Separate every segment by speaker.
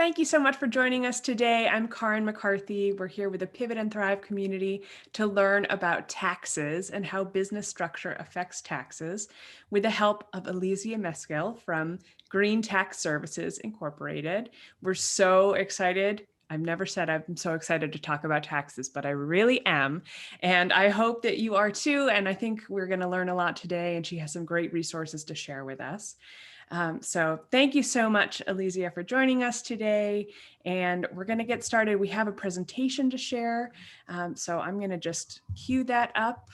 Speaker 1: Thank you so much for joining us today. I'm Karen McCarthy. We're here with the Pivot and Thrive community to learn about taxes and how business structure affects taxes with the help of Elizia Meskill from Green Tax Services Incorporated. We're so excited. I've never said I'm so excited to talk about taxes, but I really am. And I hope that you are too. And I think we're going to learn a lot today, and she has some great resources to share with us. So thank you so much, Elizia, for joining us today. And we're going to get started. We have a presentation to share. So I'm going to just cue that up.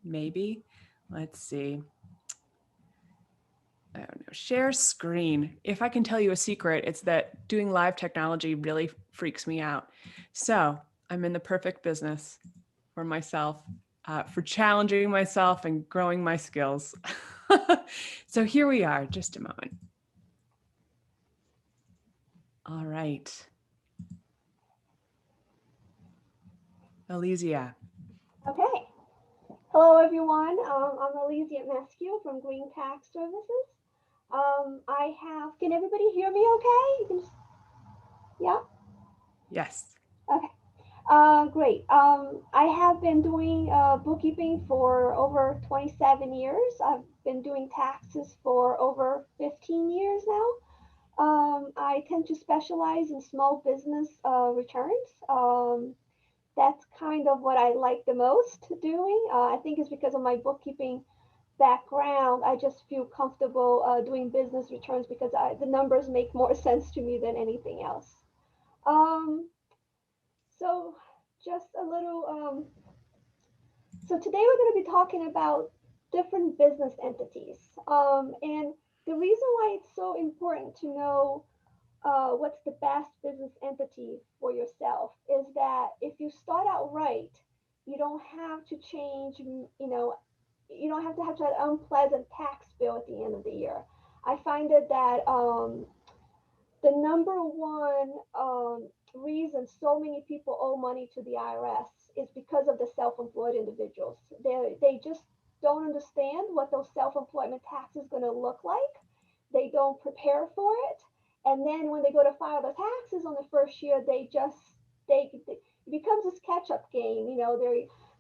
Speaker 1: Maybe. Let's see. I don't know, share screen. If I can tell you a secret, it's that doing live technology really freaks me out. So I'm in the perfect business for myself, for challenging myself and growing my skills. So here we are, just a moment. All right. Elizia.
Speaker 2: Okay. Hello, everyone. I'm Elizia Meskill from Green Tax Services. Can everybody hear me okay? Yeah?
Speaker 1: Yes.
Speaker 2: Okay. Great. I have been doing bookkeeping for over 27 years. I've been doing taxes for over 15 years now. I tend to specialize in small business returns. That's kind of what I like the most doing. I think it's because of my bookkeeping background. I just feel comfortable doing business returns because the numbers make more sense to me than anything else. Um, so just a little, so today we're going to be talking about different business entities. And the reason why it's so important to know what's the best business entity for yourself is that if you start out right, you don't have to change, you don't have to have that unpleasant tax bill at the end of the year. I find it that the number one reason so many people owe money to the IRS is because of the self-employed individuals. They just don't understand what those self-employment taxes going to look like. They don't prepare for it, and then when they go to file their taxes on the first year, it becomes this catch-up game.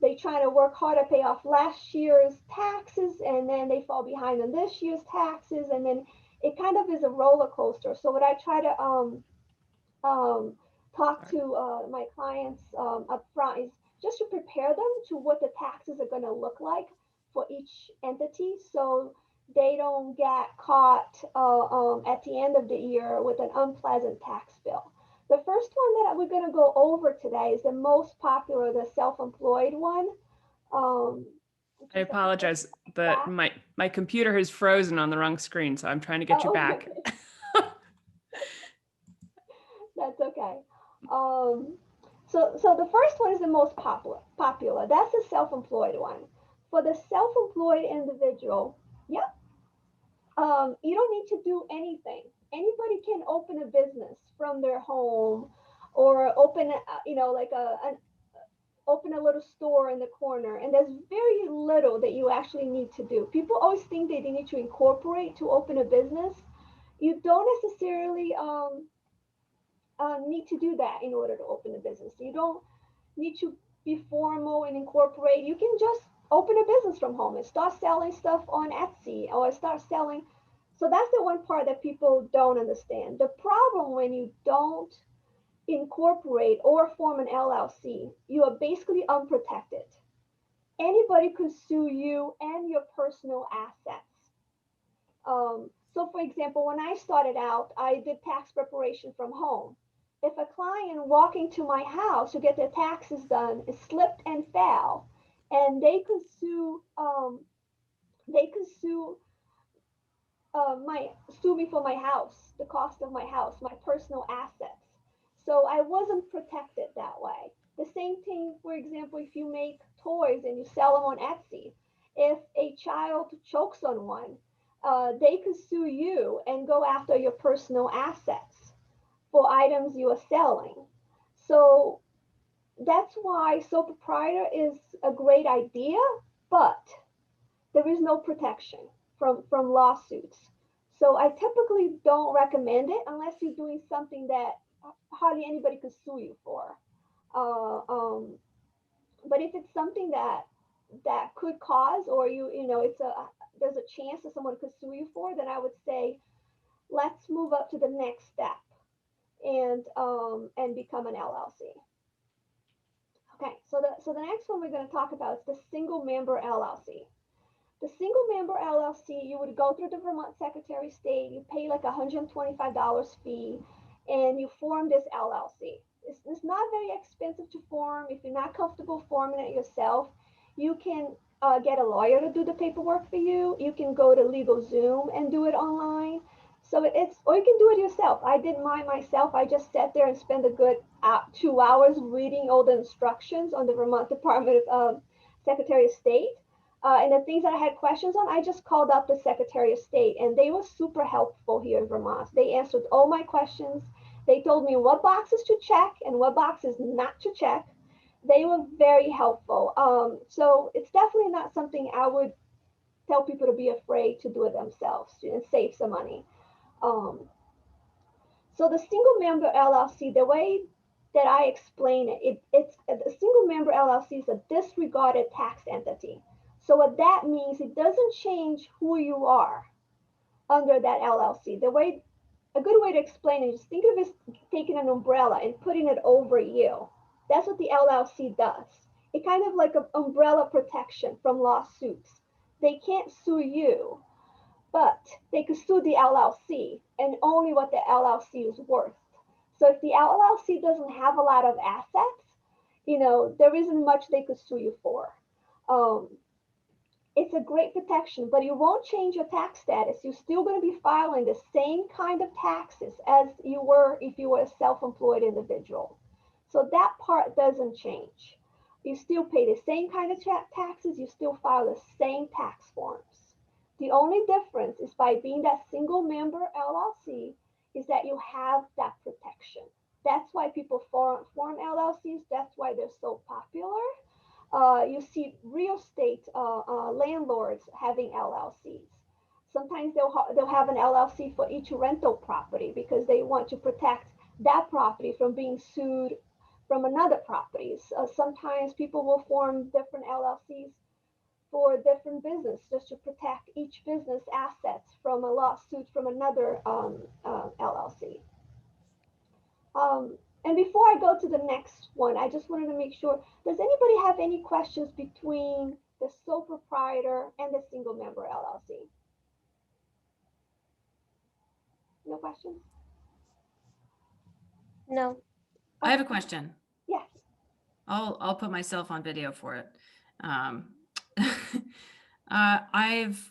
Speaker 2: They try to work hard to pay off last year's taxes, and then they fall behind on this year's taxes, and then it kind of is a roller coaster. So what I try to talk to my clients up front is just to prepare them to what the taxes are going to look like for each entity, so they don't get caught at the end of the year with an unpleasant tax bill. The first one that we're going to go over today is the most popular, the self-employed one.
Speaker 1: I apologize, but my computer has frozen on the wrong screen, so I'm trying to get you back.
Speaker 2: That's okay. So the first one is the most popular. That's the self-employed one. For the self-employed individual, yeah, you don't need to do anything. Anybody can open a business from their home, or open, open a little store in the corner, and there's very little that you actually need to do. People always think they need to incorporate to open a business. You don't necessarily need to do that in order to open a business. You don't need to be formal and incorporate. You can just open a business from home and start selling stuff on Etsy, or start selling. So that's the one part that people don't understand. The problem when you don't incorporate or form an LLC, you are basically unprotected. Anybody could sue you and your personal assets. So for example, when I started out, I did tax preparation from home. If a client walking to my house to get their taxes done slipped and fell, and they could sue sue me for my house, the cost of my house, my personal assets. So I wasn't protected that way. The same thing, for example, if you make toys and you sell them on Etsy, if a child chokes on one, they could sue you and go after your personal assets for items you are selling. So that's why sole proprietor is a great idea, but there is no protection from lawsuits. So I typically don't recommend it unless you're doing something that hardly anybody could sue you for. Uh, um, but if it's something that could cause, or you know, there's a chance that someone could sue you for, then I would say let's move up to the next step and become an LLC. Okay, so the next one we're going to talk about is the single member LLC. The single member LLC, you would go through the Vermont Secretary of State, you pay like $125 fee, and you form this LLC. It's not very expensive to form. If you're not comfortable forming it yourself, you can get a lawyer to do the paperwork for you. You can go to LegalZoom and do it online. So or you can do it yourself. I did mine myself. I just sat there and spent a good 2 hours reading all the instructions on the Vermont Department of Secretary of State. And the things that I had questions on, I just called up the Secretary of State, and they were super helpful here in Vermont. They answered all my questions. They told me what boxes to check and what boxes not to check. They were very helpful. So it's definitely not something I would tell people to be afraid to do it themselves and save some money. Um, so the single member LLC, the way that I explain it's a single member LLC is a disregarded tax entity. So what that means, it doesn't change who you are under that LLC. A good way to explain it is think of it as taking an umbrella and putting it over you. That's what the LLC does. It kind of like an umbrella protection from lawsuits. They can't sue you, but they could sue the LLC and only what the LLC is worth. So if the LLC doesn't have a lot of assets, there isn't much they could sue you for. It's a great protection, but it won't change your tax status. You're still going to be filing the same kind of taxes as you were if you were a self-employed individual. So that part doesn't change. You still pay the same kind of taxes. You still file the same tax forms. The only difference is by being that single member LLC is that you have that protection. That's why people form LLCs. That's why they're so popular. You see real estate landlords having LLCs. Sometimes they'll have an LLC for each rental property because they want to protect that property from being sued from another properties. Sometimes people will form different LLCs for different business just to protect each business assets from a lawsuit from another LLC. And before I go to the next one, I just wanted to make sure, does anybody have any questions between the sole proprietor and the single member LLC? No questions?
Speaker 3: No.
Speaker 1: I have a question.
Speaker 2: Yes.
Speaker 1: I'll put myself on video for it. I've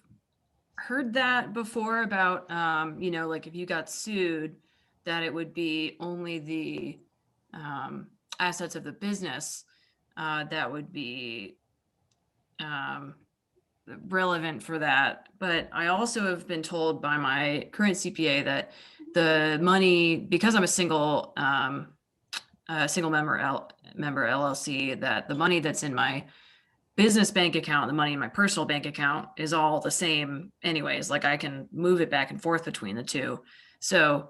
Speaker 1: heard that before about, like if you got sued, that it would be only the assets of the business that would be relevant for that. But I also have been told by my current CPA that the money, because I'm a single member LLC, that the money that's in my business bank account, the money in my personal bank account is all the same anyways. Like I can move it back and forth between the two. So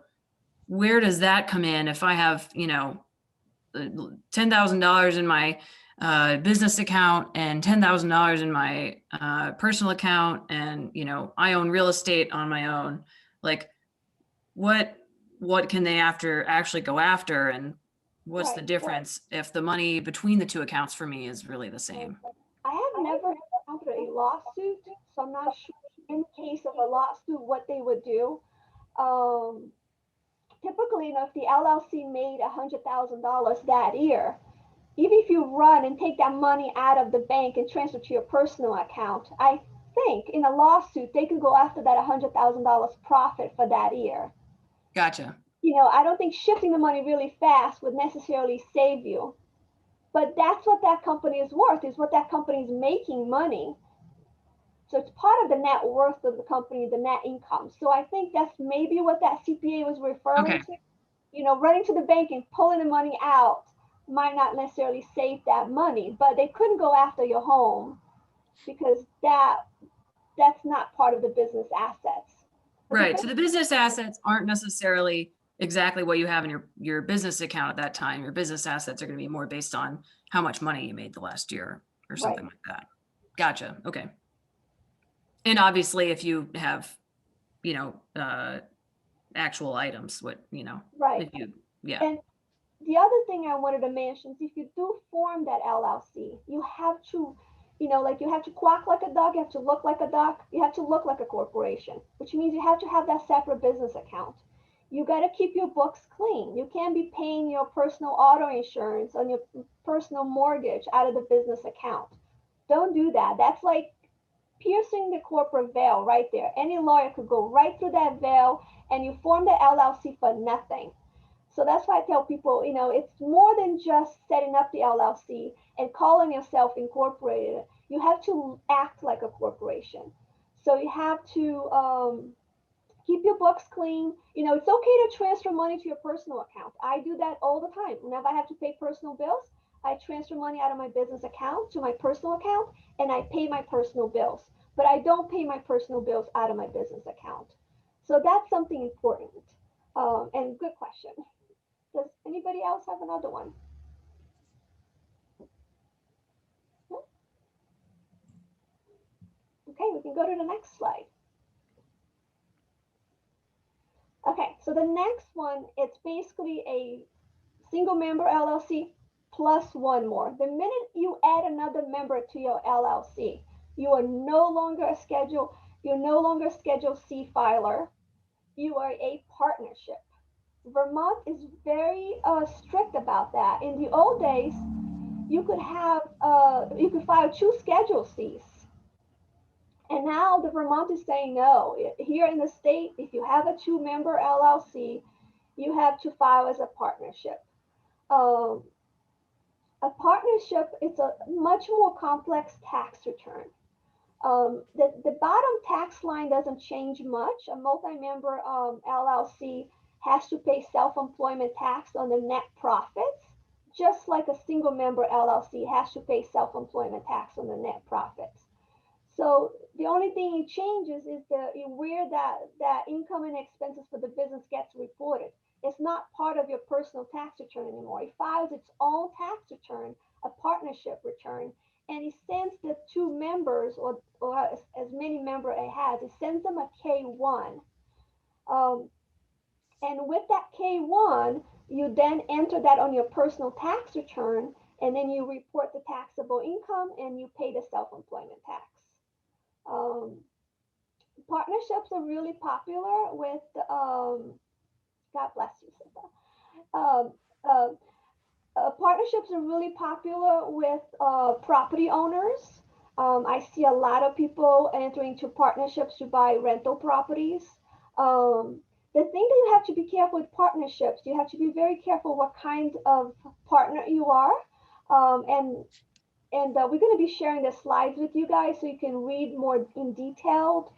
Speaker 1: where does that come in if I have, $10,000 in my business account and $10,000 in my personal account, and I own real estate on my own? Like what can they actually go after, and what's the difference if the money between the two accounts for me is really the same?
Speaker 2: I have never encountered a lawsuit, so I'm not sure in case of a lawsuit what they would do. Typically, if the LLC made $100,000 that year, even if you run and take that money out of the bank and transfer to your personal account, I think in a lawsuit they can go after that $100,000 profit for that year.
Speaker 1: Gotcha.
Speaker 2: I don't think shifting the money really fast would necessarily save you, but that's what that company is worth, is what that company is making money. So it's part of the net worth of the company, the net income. So I think that's maybe what that CPA was referring to. Running to the bank and pulling the money out might not necessarily save that money, but they couldn't go after your home because that's not part of the business assets.
Speaker 3: Right. So the business assets aren't necessarily exactly what you have in your business account at that time. Your business assets are going to be more based on how much money you made the last year or something
Speaker 2: Right.
Speaker 3: like that. Gotcha. Okay. And obviously if you have, actual items,
Speaker 2: Right.
Speaker 3: if you, yeah.
Speaker 2: And the other thing I wanted to mention is if you do form that LLC, you have to, like you have to quack like a duck, you have to look like a duck, you have to look like a corporation, which means you have to have that separate business account. You got to keep your books clean. You can't be paying your personal auto insurance on your personal mortgage out of the business account. Don't do that. That's like piercing the corporate veil right there. Any lawyer could go right through that veil and you form the LLC for nothing. So that's why I tell people, it's more than just setting up the LLC and calling yourself incorporated. You have to act like a corporation. So you have to keep your books clean. It's okay to transfer money to your personal account. I do that all the time. Whenever I have to pay personal bills, I transfer money out of my business account to my personal account and I pay my personal bills. But I don't pay my personal bills out of my business account. So that's something important. And good question. Does anybody else have another one? No? Okay, we can go to the next slide. Okay, so the next one, it's basically a single member LLC plus one more. The minute you add another member to your LLC, you are no longer a Schedule C filer. You are a partnership. Vermont is very strict about that. In the old days, you could file two Schedule Cs. And now the Vermont is saying no. Here in the state, if you have a two-member LLC, you have to file as a partnership. Um, a partnership is a much more complex tax return. The bottom tax line doesn't change much. A multi-member LLC has to pay self-employment tax on the net profits, just like a single member LLC has to pay self-employment tax on the net profits. So the only thing it changes is where that income and expenses for the business gets reported. It's not part of your personal tax return anymore. It files its own tax return, a partnership return, and it sends the two members or as many members it has, it sends them a K1. And with that K1, you then enter that on your personal tax return, and then you report the taxable income and you pay the self-employment tax. Partnerships are really popular with, God bless you, Sister. Um, uh, Partnerships are really popular with property owners. I see a lot of people entering into partnerships to buy rental properties. The thing that you have to be careful with partnerships, you have to be very careful what kind of partner you are. And we're going to be sharing the slides with you guys so you can read more in detail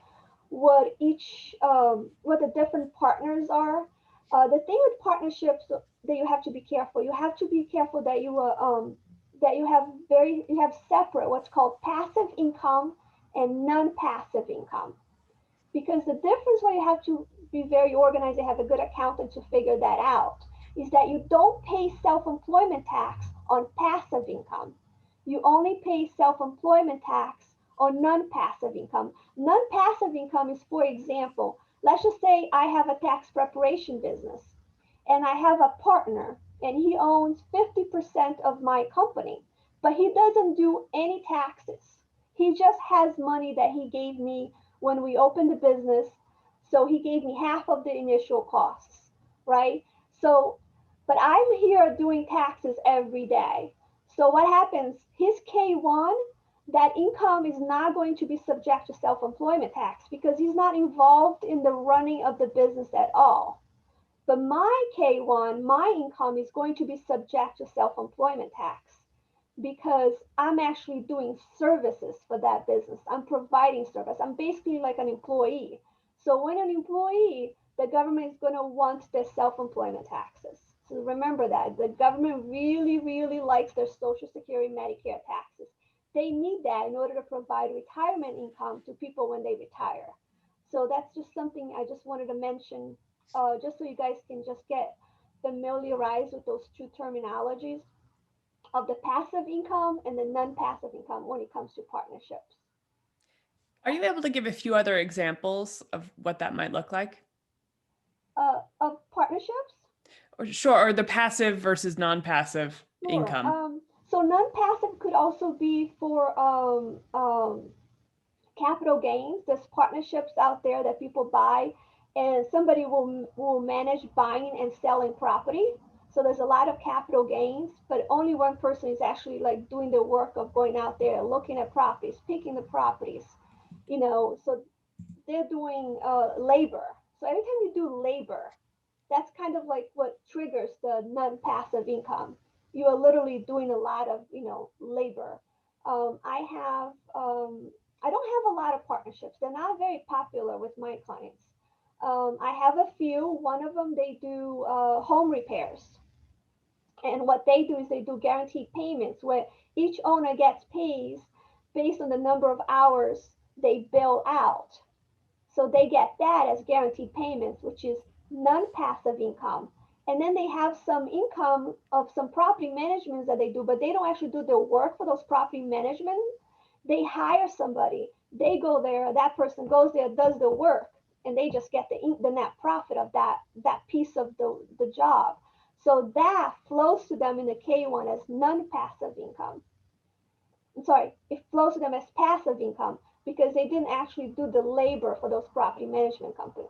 Speaker 2: what the different partners are. The thing with partnerships that you have to be careful. You have to be careful that you have separate what's called passive income and non-passive income. Because the difference where you have to be very organized and have a good accountant to figure that out is that you don't pay self-employment tax on passive income. You only pay self-employment tax on non-passive income. Non-passive income is, for example, let's just say I have a tax preparation business and I have a partner and he owns 50% of my company, but he doesn't do any taxes. He just has money that he gave me when we opened the business. So he gave me half of the initial costs, right? So, but I'm here doing taxes every day. So what happens? His K1, that income is not going to be subject to self-employment tax because he's not involved in the running of the business at all. But my K1, my income is going to be subject to self-employment tax because I'm actually doing services for that business. I'm providing service. I'm basically like an employee. So when an employee, the government is going to want their self-employment taxes. So remember that the government really, really likes their Social Security, Medicare taxes. They need that in order to provide retirement income to people when they retire. So that's just something I just wanted to mention, just so you guys can just get familiarized with those two terminologies of the passive income and the non-passive income when it comes to partnerships.
Speaker 1: Are you able to give a few other examples of what that might look like?
Speaker 2: Of partnerships?
Speaker 1: Or sure, or the passive versus non-passive
Speaker 2: Sure.
Speaker 1: income.
Speaker 2: So non-passive could also be for capital gains. There's partnerships out there that people buy, and somebody will manage buying and selling property. So there's a lot of capital gains, but only one person is actually like doing the work of going out there, looking at properties, picking the properties. So they're doing labor. So every time you do labor, that's kind of like what triggers the non-passive income. You are literally doing a lot of labor. I don't have a lot of partnerships. They're not very popular with my clients. I have a few. One of them, they do home repairs, and what they do is they do guaranteed payments where each owner gets paid based on the number of hours they bill out. So they get that as guaranteed payments, which is non-passive income. And then they have some income of some property management that they do, but they don't actually do the work for those property management. They hire somebody, they go there, that person goes there, does the work, and they just get the net profit of that piece of the job. So that flows to them in the K1 as non-passive income. I'm sorry, it flows to them as passive income because they didn't actually do the labor for those property management companies.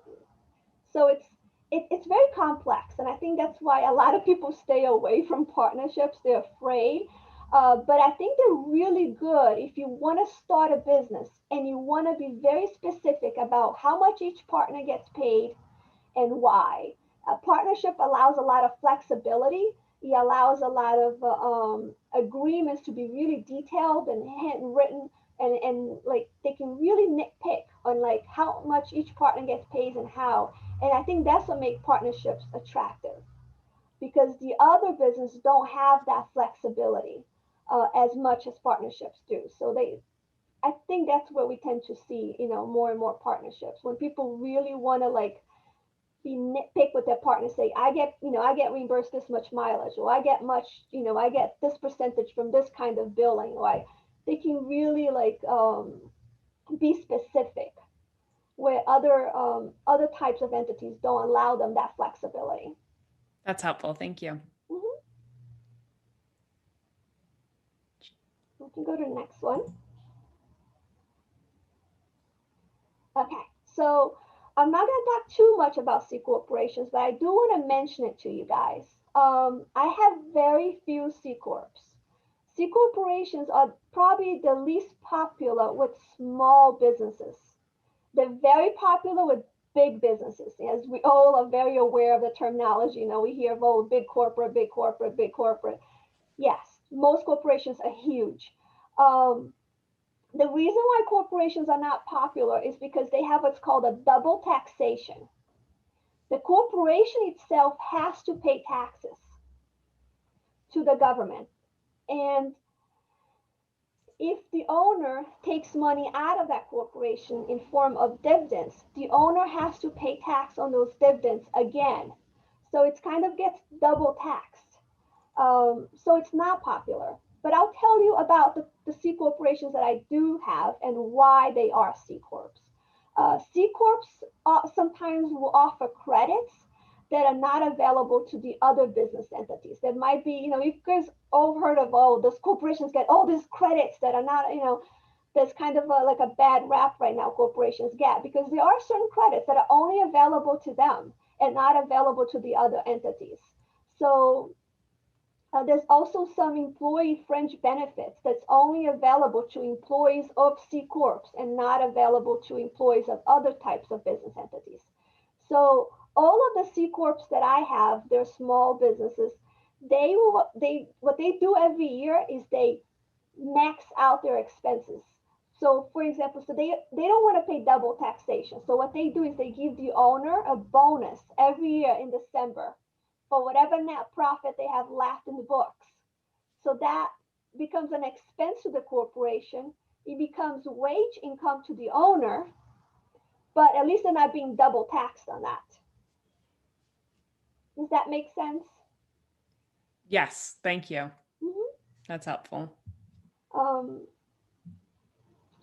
Speaker 2: So it's very complex, and I think that's why a lot of people stay away from partnerships. They're afraid, but I think they're really good if you want to start a business and you want to be very specific about how much each partner gets paid and why. A partnership allows a lot of flexibility. It allows a lot of agreements to be really detailed and handwritten, and like they can really nitpick on like how much each partner gets paid and how. And I think that's what makes partnerships attractive because the other business don't have that flexibility as much as partnerships do. So I think that's where we tend to see, more and more partnerships when people really want to like be nitpick with their partner, say I get reimbursed this much mileage, or I get I get this percentage from this kind of billing. Right? They can really like be specific where other types of entities don't allow them that flexibility.
Speaker 1: That's helpful. Thank you.
Speaker 2: Mm-hmm. We can go to the next one. Okay, so I'm not going to talk too much about C corporations, but I do want to mention it to you guys. I have very few C corps. C corporations are probably the least popular with small businesses. They're very popular with big businesses, as we all are very aware of the terminology. We hear of big corporate, big corporate, big corporate. Yes, most corporations are huge. The reason why corporations are not popular is because they have what's called a double taxation. The corporation itself has to pay taxes to the government. And if the owner takes money out of that corporation in form of dividends, the owner has to pay tax on those dividends again. So it kind of gets double taxed. So it's not popular. But I'll tell you about the C corporations that I do have and why they are C corps. C corps sometimes will offer credits that are not available to the other business entities. That might be, you guys all heard of, those corporations get all these credits that are not, there's kind of like a bad rap right now corporations get because there are certain credits that are only available to them and not available to the other entities. So there's also some employee fringe benefits that's only available to employees of C Corps and not available to employees of other types of business entities. So all of the C Corps that I have, they're small businesses. What they do every year is they max out their expenses. So for example, so they don't want to pay double taxation. So what they do is they give the owner a bonus every year in December for whatever net profit they have left in the books. So that becomes an expense to the corporation. It becomes wage income to the owner. but at least they're not being double taxed on that. Does that make sense?
Speaker 1: Yes, thank you.
Speaker 2: Mhm.
Speaker 1: That's helpful.
Speaker 2: All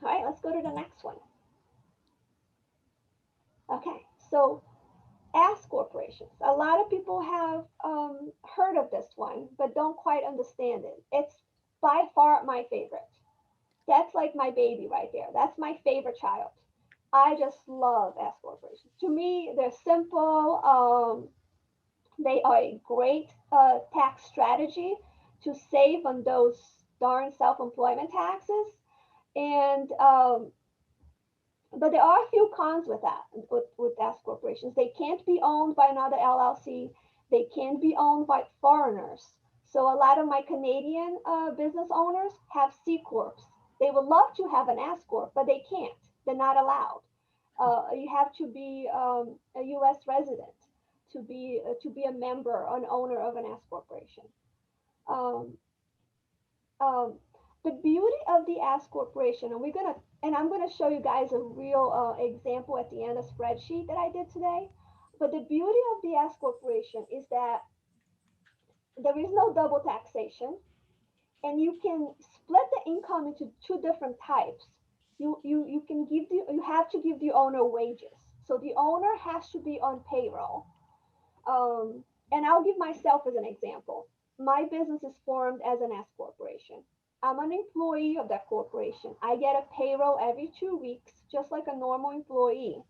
Speaker 2: right, let's go to the next one. Okay, so S corporations. A lot of people have heard of this one, but don't quite understand it. It's by far my favorite. That's like my baby right there. That's my favorite child. I just love S corporations. To me, they're simple. They are a great tax strategy to save on those darn self-employment taxes. And but there are a few cons with that, with S corporations. They can't be owned by another LLC. They can't be owned by foreigners. So a lot of my Canadian business owners have C corps. They would love to have an S corp, but they can't. They're not allowed. You have to be a U.S. resident to be a member, an owner of an S corporation. Um, um, the beauty of the S corporation, and I'm gonna show you guys a real example at the end, a spreadsheet that I did today. But the beauty of the S corporation is that there is no double taxation, and you can split the income into two different types. You have to give the owner wages, so the owner has to be on payroll. And I'll give myself as an example. My business is formed as an S corporation. I'm an employee of that corporation. I get a payroll every 2 weeks, just like a normal employee.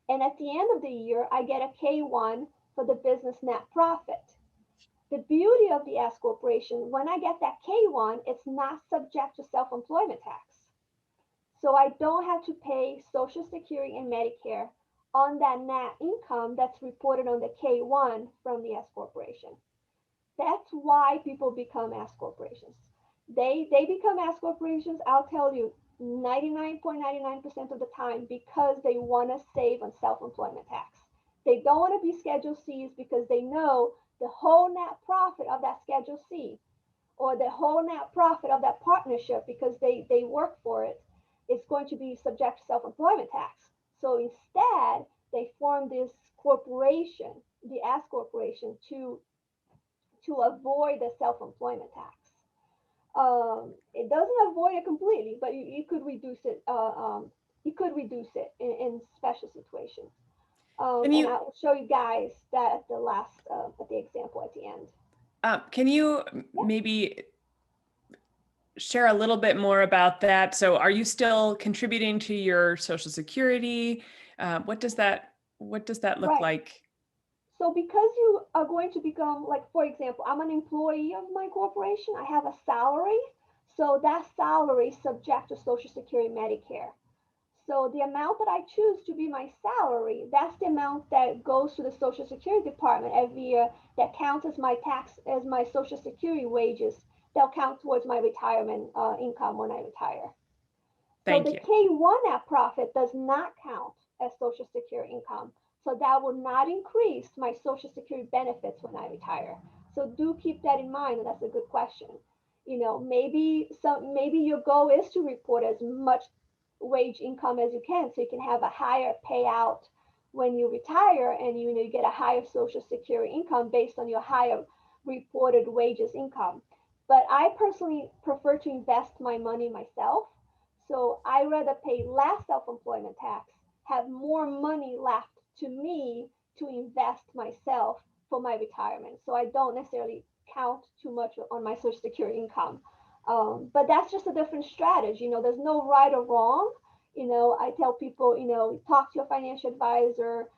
Speaker 2: And at the end of the year, I get a K1 for the business net profit. The beauty of the S corporation, when I get that K1, it's not subject to self-employment tax. So I don't have to pay Social Security and Medicare on that net income that's reported on the K1 from the S corporation. That's why people become S corporations. They become S corporations, I'll tell you, 99.99% of the time because they want to save on self-employment tax. They don't want to be Schedule Cs because they know the whole net profit of that Schedule C or the whole net profit of that partnership, because they work for it, is going to be subject to self-employment tax. So instead, they form this corporation, the S corporation, to avoid the self-employment tax. It doesn't avoid it completely, but you could reduce it. You could reduce it in special situations. And I'll show you guys that at the last, at the example at the end.
Speaker 1: Can you maybe share a little bit more about that? So are you still contributing to your Social Security? What does that look like?
Speaker 2: So because you are going to become, like, for example, I'm an employee of my corporation. I have a salary. So that salary is subject to Social Security, Medicare. So the amount that I choose to be my salary, that's the amount that goes to the Social Security Department every year, that counts as my tax, as my Social Security wages. They'll count towards my retirement income when I retire. So the K1 net profit does not count as Social Security income. So that will not increase my Social Security benefits when I retire. So do keep that in mind, and that's a good question. You know, maybe your goal is to report as much wage income as you can, so you can have a higher payout when you retire, and you get a higher Social Security income based on your higher reported wages income. But I personally prefer to invest my money myself. So I rather pay less self-employment tax, have more money left to me to invest myself for my retirement. So I don't necessarily count too much on my Social Security income. But that's just a different strategy. There's no right or wrong. I tell people, talk to your financial advisor,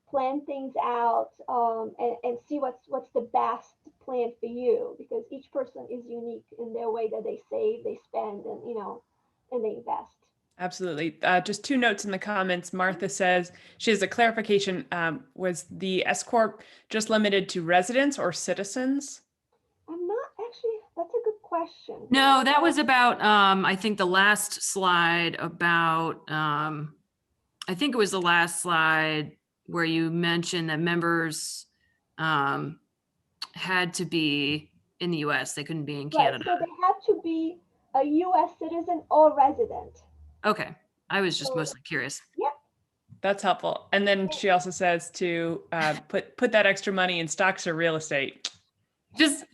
Speaker 2: plan things out, and see what's the best plan for you, because each person is unique in their way that they save, they spend, and they invest.
Speaker 1: Absolutely. Just two notes in the comments. Martha says she has a clarification. Was the S Corp just limited to residents or citizens?
Speaker 2: I'm not actually, that's a good question.
Speaker 3: No, that was about, I think the last slide about, I think it was the last slide where you mentioned that members had to be in the US. They couldn't be in Canada.
Speaker 2: Right, so they have to be a US citizen or resident.
Speaker 3: Okay. I was just mostly curious.
Speaker 2: Yep.
Speaker 1: That's helpful. And then she also says to put that extra money in stocks or real estate.
Speaker 3: Just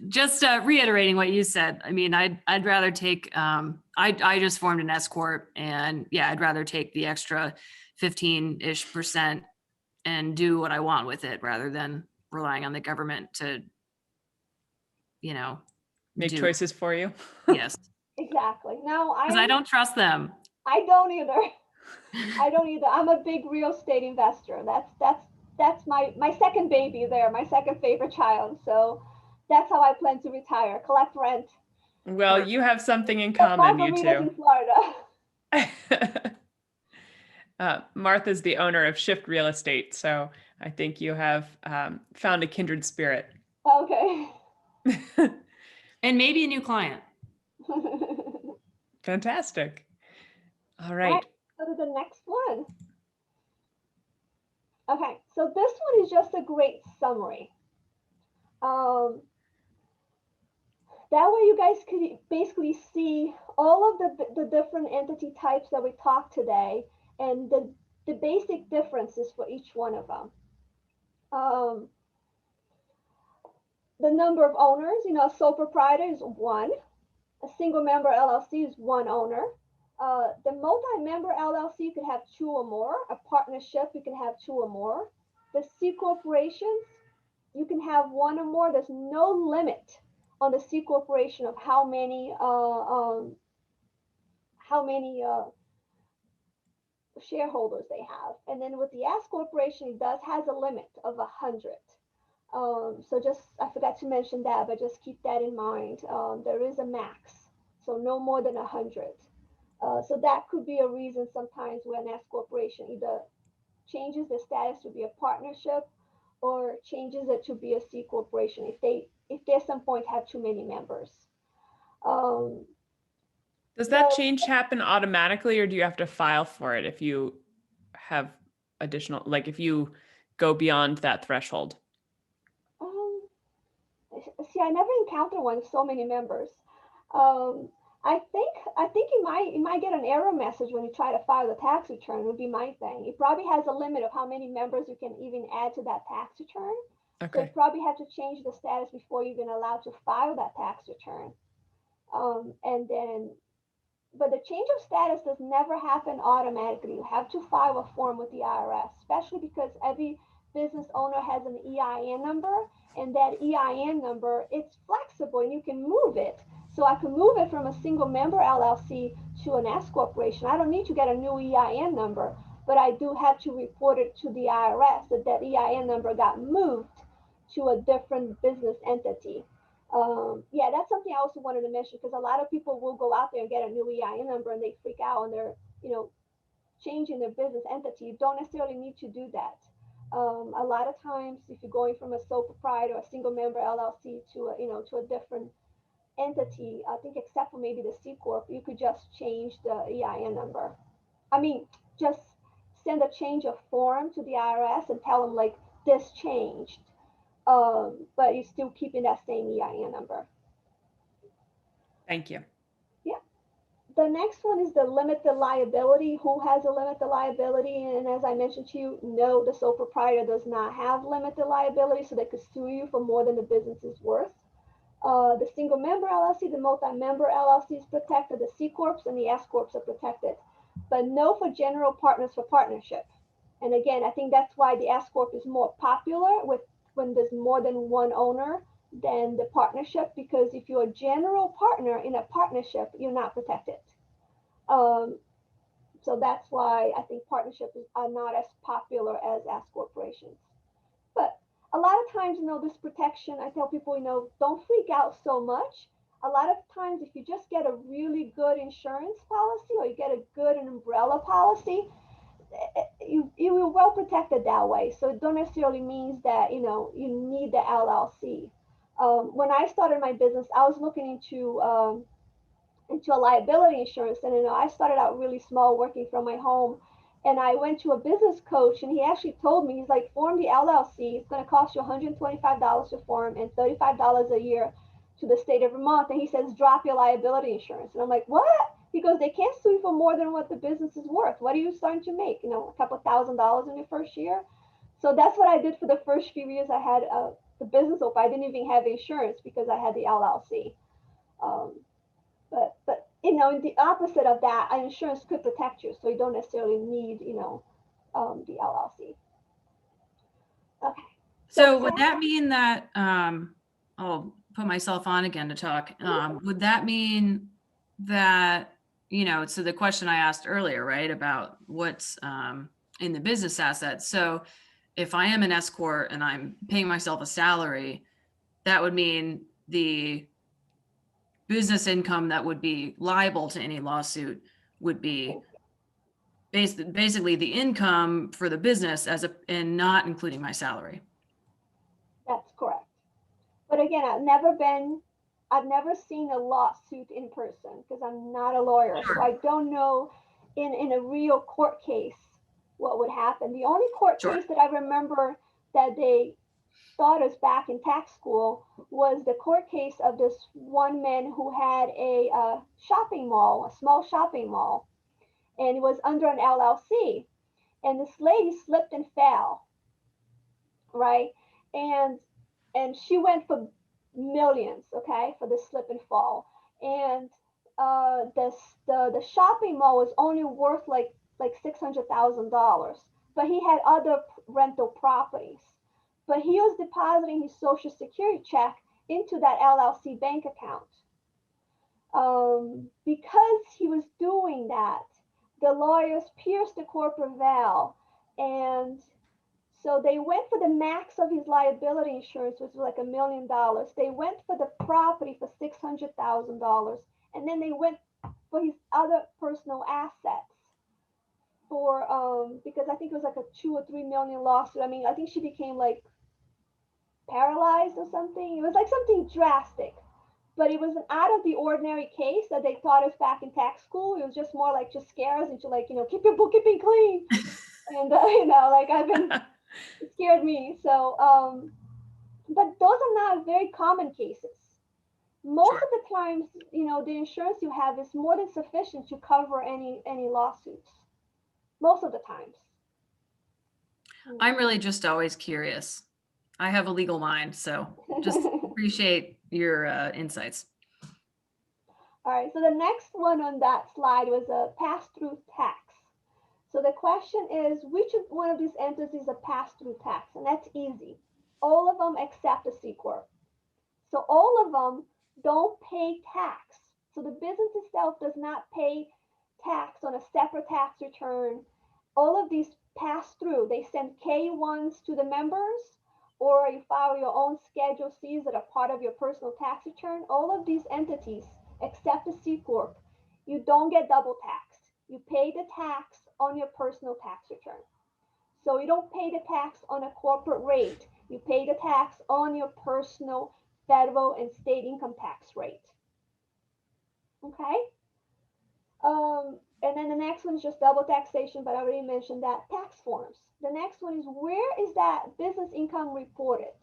Speaker 3: reiterating what you said. I mean, I'd rather take, I just formed an S corp, and yeah, I'd rather take the extra 15-ish% and do what I want with it rather than relying on the government to,
Speaker 1: Make
Speaker 3: do.
Speaker 1: choices for you.
Speaker 3: Yes.
Speaker 2: Exactly. Now,
Speaker 3: Because I don't trust them.
Speaker 2: I don't either. I don't either. I'm a big real estate investor. That's my second baby there, my second favorite child. So that's how I plan to retire, collect rent.
Speaker 1: Well, you have something in
Speaker 2: But
Speaker 1: common, you
Speaker 2: margaritas
Speaker 1: two.
Speaker 2: in Florida.
Speaker 1: Martha's the owner of Shift Real Estate, so I think you have found a kindred spirit.
Speaker 2: Okay.
Speaker 3: And maybe a new client.
Speaker 1: Fantastic. All
Speaker 2: All
Speaker 1: right.
Speaker 2: right, go to the next one. Okay, so this one is just a great summary. That way you guys could basically see all of the different entity types that we talked today and the basic differences for each one of them. The number of owners, a sole proprietor is one. A single member LLC is one owner. The multi-member LLC could have two or more. A partnership, you can have two or more. The C corporations, you can have one or more. There's no limit on the C corporation of how many shareholders they have. And then with the S corporation, it has a limit of 100. So I forgot to mention that, but just keep that in mind. There is a max, so no more than 100. So that could be a reason sometimes when S corporation either changes the status to be a partnership or changes it to be a C corporation if they at some point have too many members.
Speaker 1: Does that change happen automatically, or do you have to file for it if you have additional, like if you go beyond that threshold?
Speaker 2: See, I never encountered one with so many members. I think you might get an error message when you try to file the tax return, would be my thing. It probably has a limit of how many members you can even add to that tax return.
Speaker 1: Okay.
Speaker 2: So you probably have to change the status before you're even allowed to file that tax return. But the change of status does never happen automatically. You have to file a form with the IRS, especially because every business owner has an EIN number, and that EIN number, it's flexible and you can move it. So I can move it from a single member LLC to an S corporation. I don't need to get a new EIN number, but I do have to report it to the IRS that EIN number got moved to a different business entity. Yeah, that's something I also wanted to mention, because a lot of people will go out there and get a new EIN number and they freak out and they're, changing their business entity. You don't necessarily need to do that. A lot of times, if you're going from a sole proprietor or a single member LLC to a different entity, I think except for maybe the C corp, you could just change the EIN number. I mean, just send a change of form to the IRS and tell them like this changed. But you're still keeping that same EIN number.
Speaker 1: Thank you.
Speaker 2: Yeah. The next one is the limited liability. Who has a limited liability? And as I mentioned to you, no, the sole proprietor does not have limited liability, so they could sue you for more than the business is worth. The single member LLC, the multi-member LLC is protected, the C corps and the S corps are protected, but no for general partners for partnership. And again, I think that's why the S corp is more popular when there's more than one owner than the partnership, because if you're a general partner in a partnership, you're not protected. So that's why I think partnerships are not as popular as S corporations. But a lot of times, this protection, I tell people, don't freak out so much. A lot of times, if you just get a really good insurance policy or you get a good umbrella policy, you're well protected that way. So it don't necessarily mean that you need the LLC. When I started my business, I was looking into a liability insurance, and I started out really small, working from my home, and I went to a business coach, and he actually told me, he's like, form the LLC. It's going to cost you $125 to form and $35 a year to the state of Vermont. And he says, drop your liability insurance. And I'm like, what? because they can't sue you for more than what the business is worth. What are you starting to make? A couple $1,000s in your first year. So that's what I did for the first few years I had the business open. I didn't even have insurance because I had the LLC. But in the opposite of that, an insurance could protect you, so you don't necessarily need the LLC. Okay.
Speaker 3: So would that mean that, I'll put myself on again to talk. Would that mean that, so the question I asked earlier, right, about what's in the business asset. So if I am an S corp and I'm paying myself a salary, that would mean the business income that would be liable to any lawsuit would be basically the income for the business and not including my salary.
Speaker 2: That's correct. But again, I've never seen a lawsuit in person because I'm not a lawyer.
Speaker 3: Sure.
Speaker 2: So I don't know in a real court case what would happen. The only court
Speaker 3: Sure.
Speaker 2: case that I remember that they taught us back in tax school was the court case of this one man who had a shopping mall, a small shopping mall, and it was under an LLC. And this lady slipped and fell, right? And she went for millions, okay, for the slip and fall. And the shopping mall was only worth like $600,000, but he had other rental properties. But he was depositing his Social Security check into that LLC bank account. Because he was doing that, the lawyers pierced the corporate veil, and so they went for the max of his liability insurance, which was like $1 million. They went for the property for $600,000, and then they went for his other personal assets for because I think it was like a 2 or 3 million lawsuit. I mean, I think she became like paralyzed or something. It was like something drastic, but it was an out of the ordinary case that they taught us back in tax school. It was just more like just scare us into like keep your bookkeeping clean, and like it scared me. So but those are not very common cases. Most
Speaker 3: Sure.
Speaker 2: of the times, the insurance you have is more than sufficient to cover any lawsuits. Most of the times.
Speaker 3: I'm really just always curious. I have a legal mind, so just appreciate your insights.
Speaker 2: All right, so the next one on that slide was a pass-through tax. So the question is, which one of these entities is a pass-through tax? And that's easy. All of them except the C Corp. So all of them don't pay tax. So the business itself does not pay tax on a separate tax return. All of these pass through. They send K-1s to the members, or you file your own Schedule Cs that are part of your personal tax return. All of these entities, except the C Corp, you don't get double taxed. You pay the tax on your personal tax return. So you don't pay the tax on a corporate rate. You pay the tax on your personal federal and state income tax rate. Okay? And then the next one is just double taxation, but I already mentioned that. Tax forms. The next one is, where is that business income reported?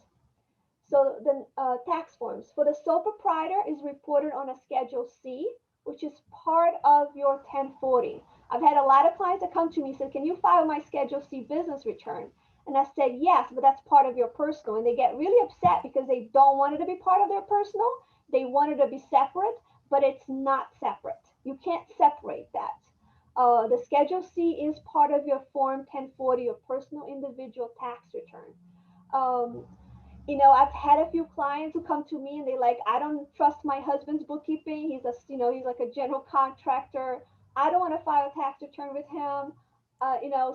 Speaker 2: So the tax forms for the sole proprietor is reported on a Schedule C, which is part of your 1040. I've had a lot of clients that come to me and say, can you file my Schedule C business return? And I said, yes, but that's part of your personal. And they get really upset because they don't want it to be part of their personal. They want it to be separate, but it's not separate. You can't separate that. The Schedule C is part of your Form 1040, your personal individual tax return. I've had a few clients who come to me and they're like, I don't trust my husband's bookkeeping. He's he's like a general contractor. I don't want to file a tax return with him.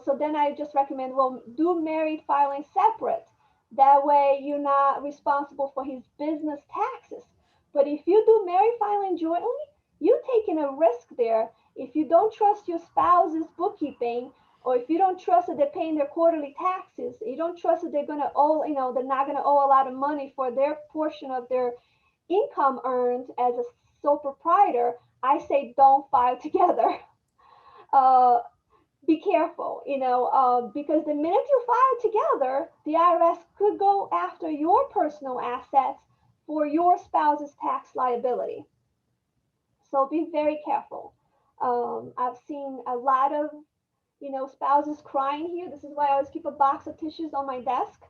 Speaker 2: So then I just recommend, well, do married filing separate. That way you're not responsible for his business taxes. But if you do married filing jointly, you're taking a risk there. If you don't trust your spouse's bookkeeping, or if you don't trust that they're paying their quarterly taxes, you don't trust that they're going to owe, they're not going to owe a lot of money for their portion of their income earned as a sole proprietor, I say don't file together. Be careful, because the minute you file together, the IRS could go after your personal assets for your spouse's tax liability. So be very careful. I've seen a lot of, spouses crying here. This is why I always keep a box of tissues on my desk,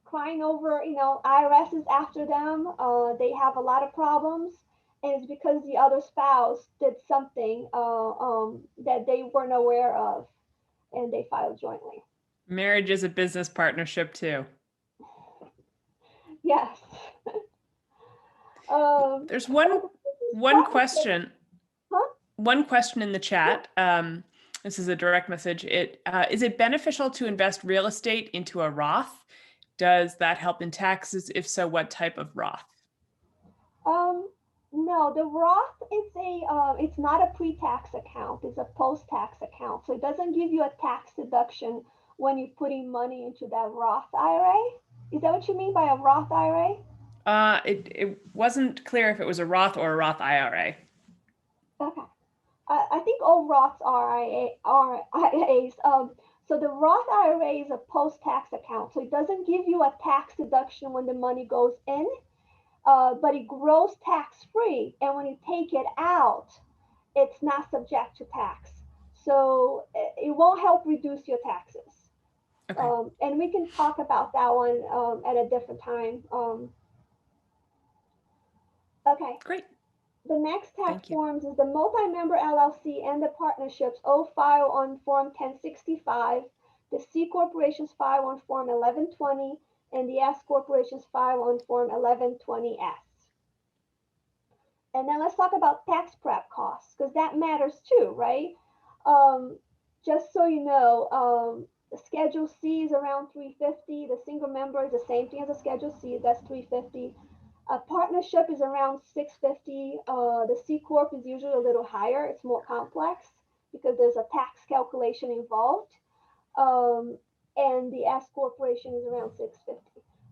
Speaker 2: crying over, IRS is after them. They have a lot of problems, and it's because the other spouse did something that they weren't aware of, and they filed jointly.
Speaker 1: Marriage is a business partnership too.
Speaker 2: Yes.
Speaker 1: There's one question.
Speaker 2: Huh?
Speaker 1: One question in the chat. This is a direct message. Is it beneficial to invest real estate into a Roth? Does that help in taxes? If so, what type of Roth?
Speaker 2: No, the Roth is it's not a pre-tax account. It's a post-tax account. So it doesn't give you a tax deduction when you're putting money into that Roth IRA. Is that what you mean by a Roth IRA?
Speaker 1: It wasn't clear if it was a Roth or a Roth IRA.
Speaker 2: Okay. I think all Roths are IRAs. So the Roth IRA is a post-tax account. So it doesn't give you a tax deduction when the money goes in, but it grows tax-free. And when you take it out, it's not subject to tax. So it won't help reduce your taxes.
Speaker 1: Okay.
Speaker 2: And we can talk about that one at a different time. Okay.
Speaker 1: Great.
Speaker 2: The next tax
Speaker 1: Thank you.
Speaker 2: forms is the multi-member LLC and the partnerships all file on Form 1065. The C corporations file on Form 1120, and the S corporations file on Form 1120S. And then let's talk about tax prep costs, because that matters too, right? Just so you know, the Schedule C is around $350. The single member is the same thing as a Schedule C, that's $350. A partnership is around $650. The C Corp is usually a little higher. It's more complex because there's a tax calculation involved. And the S Corporation is around $650.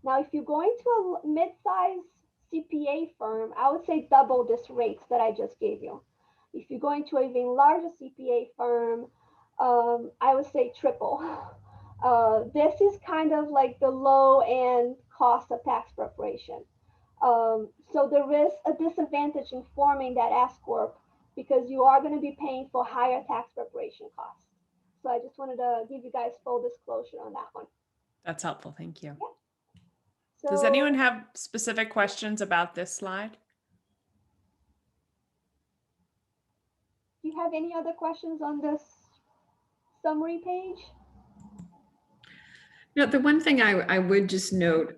Speaker 2: Now, if you're going to a mid-size CPA firm, I would say double this rates that I just gave you. If you're going to an even larger CPA firm, I would say triple. This is kind of like the low-end cost of tax preparation. So there is a disadvantage in forming that S Corp because you are going to be paying for higher tax preparation costs. So I just wanted to give you guys full disclosure on that one.
Speaker 1: That's helpful. Thank you.
Speaker 2: Yeah. So,
Speaker 1: Does anyone have specific questions about this slide?
Speaker 2: do you have any other questions on this summary page?
Speaker 4: No, the one thing I would just note,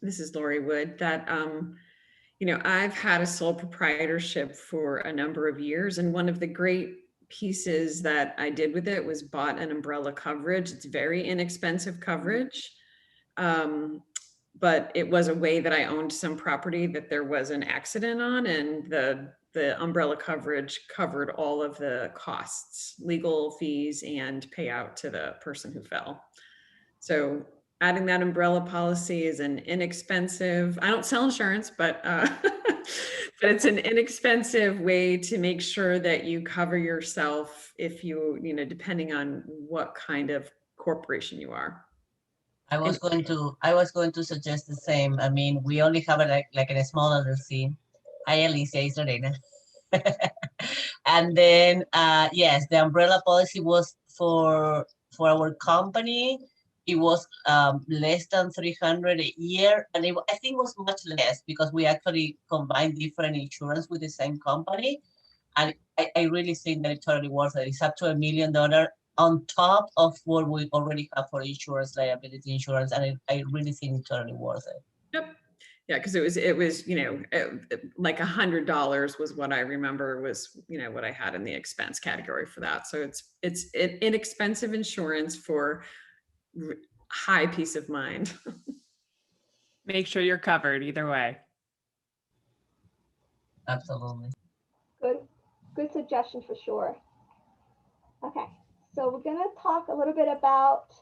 Speaker 4: this is Lori Wood, that, I've had a sole proprietorship for a number of years. And one of the great pieces that I did with it was bought an umbrella coverage. It's very inexpensive coverage. But it was a way that I owned some property that there was an accident on, and the umbrella coverage covered all of the costs, legal fees, and payout to the person who fell. So adding that umbrella policy is an inexpensive, I don't sell insurance, but but it's an inexpensive way to make sure that you cover yourself if you, depending on what kind of corporation you are.
Speaker 5: I was going to suggest the same. I mean, we only have it like in a small LLC. Hi, Elizia, it's Lorena. And then, yes, the umbrella policy was for our company. It was less than 300 a year, and I think it was much less because we actually combined different insurance with the same company, and I really think that it's totally worth it. It's up to $1 million on top of what we already have for insurance, liability insurance, and I really think it's totally worth it.
Speaker 4: Yep. Yeah, because it was like $100 was what I remember was what I had in the expense category for that. So it's inexpensive insurance for high peace of mind.
Speaker 1: Make sure you're covered either way.
Speaker 5: Absolutely.
Speaker 2: Good suggestion for sure. Okay, so we're gonna talk a little bit about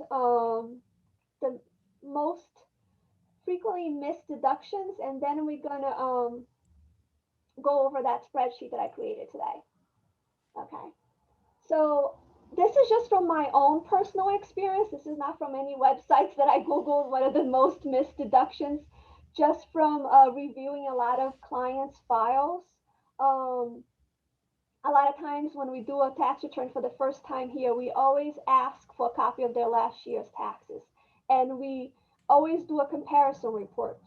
Speaker 2: the most frequently missed deductions, and then we're gonna go over that spreadsheet that I created today. Okay, so this is just from my own personal experience. This is not from any websites that I Googled what are the most missed deductions, just from reviewing a lot of clients' files. A lot of times when we do a tax return for the first time here, we always ask for a copy of their last year's taxes. And we always do a comparison report.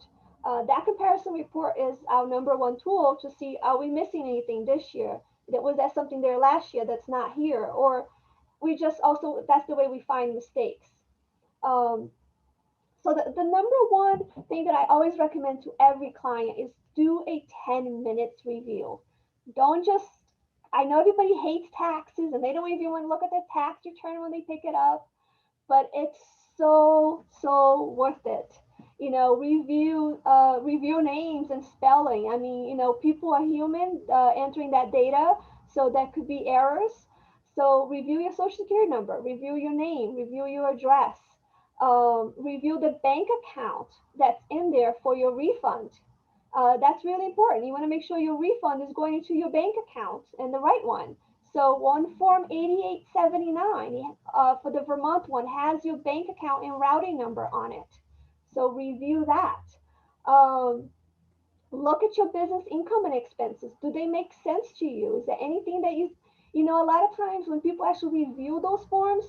Speaker 2: That comparison report is our number one tool to see, are we missing anything this year? Was that something there last year that's not here? Or we just also, that's the way we find mistakes. Um, so the number one thing that I always recommend to every client is do a 10 minutes review. Don't just, I know everybody hates taxes and they don't even want to look at the tax return when they pick it up, but it's so worth it. You know, review names and spelling. I mean, you know, people are human entering that data, so that could be errors. So review your social security number, review your name, review your address, review the bank account that's in there for your refund. That's really important. You want to make sure your refund is going into your bank account and the right one. So on Form 8879 for the Vermont one has your bank account and routing number on it. So review that. Look at your business income and expenses. Do they make sense to you? Is there anything that you know, a lot of times when people actually review those forms,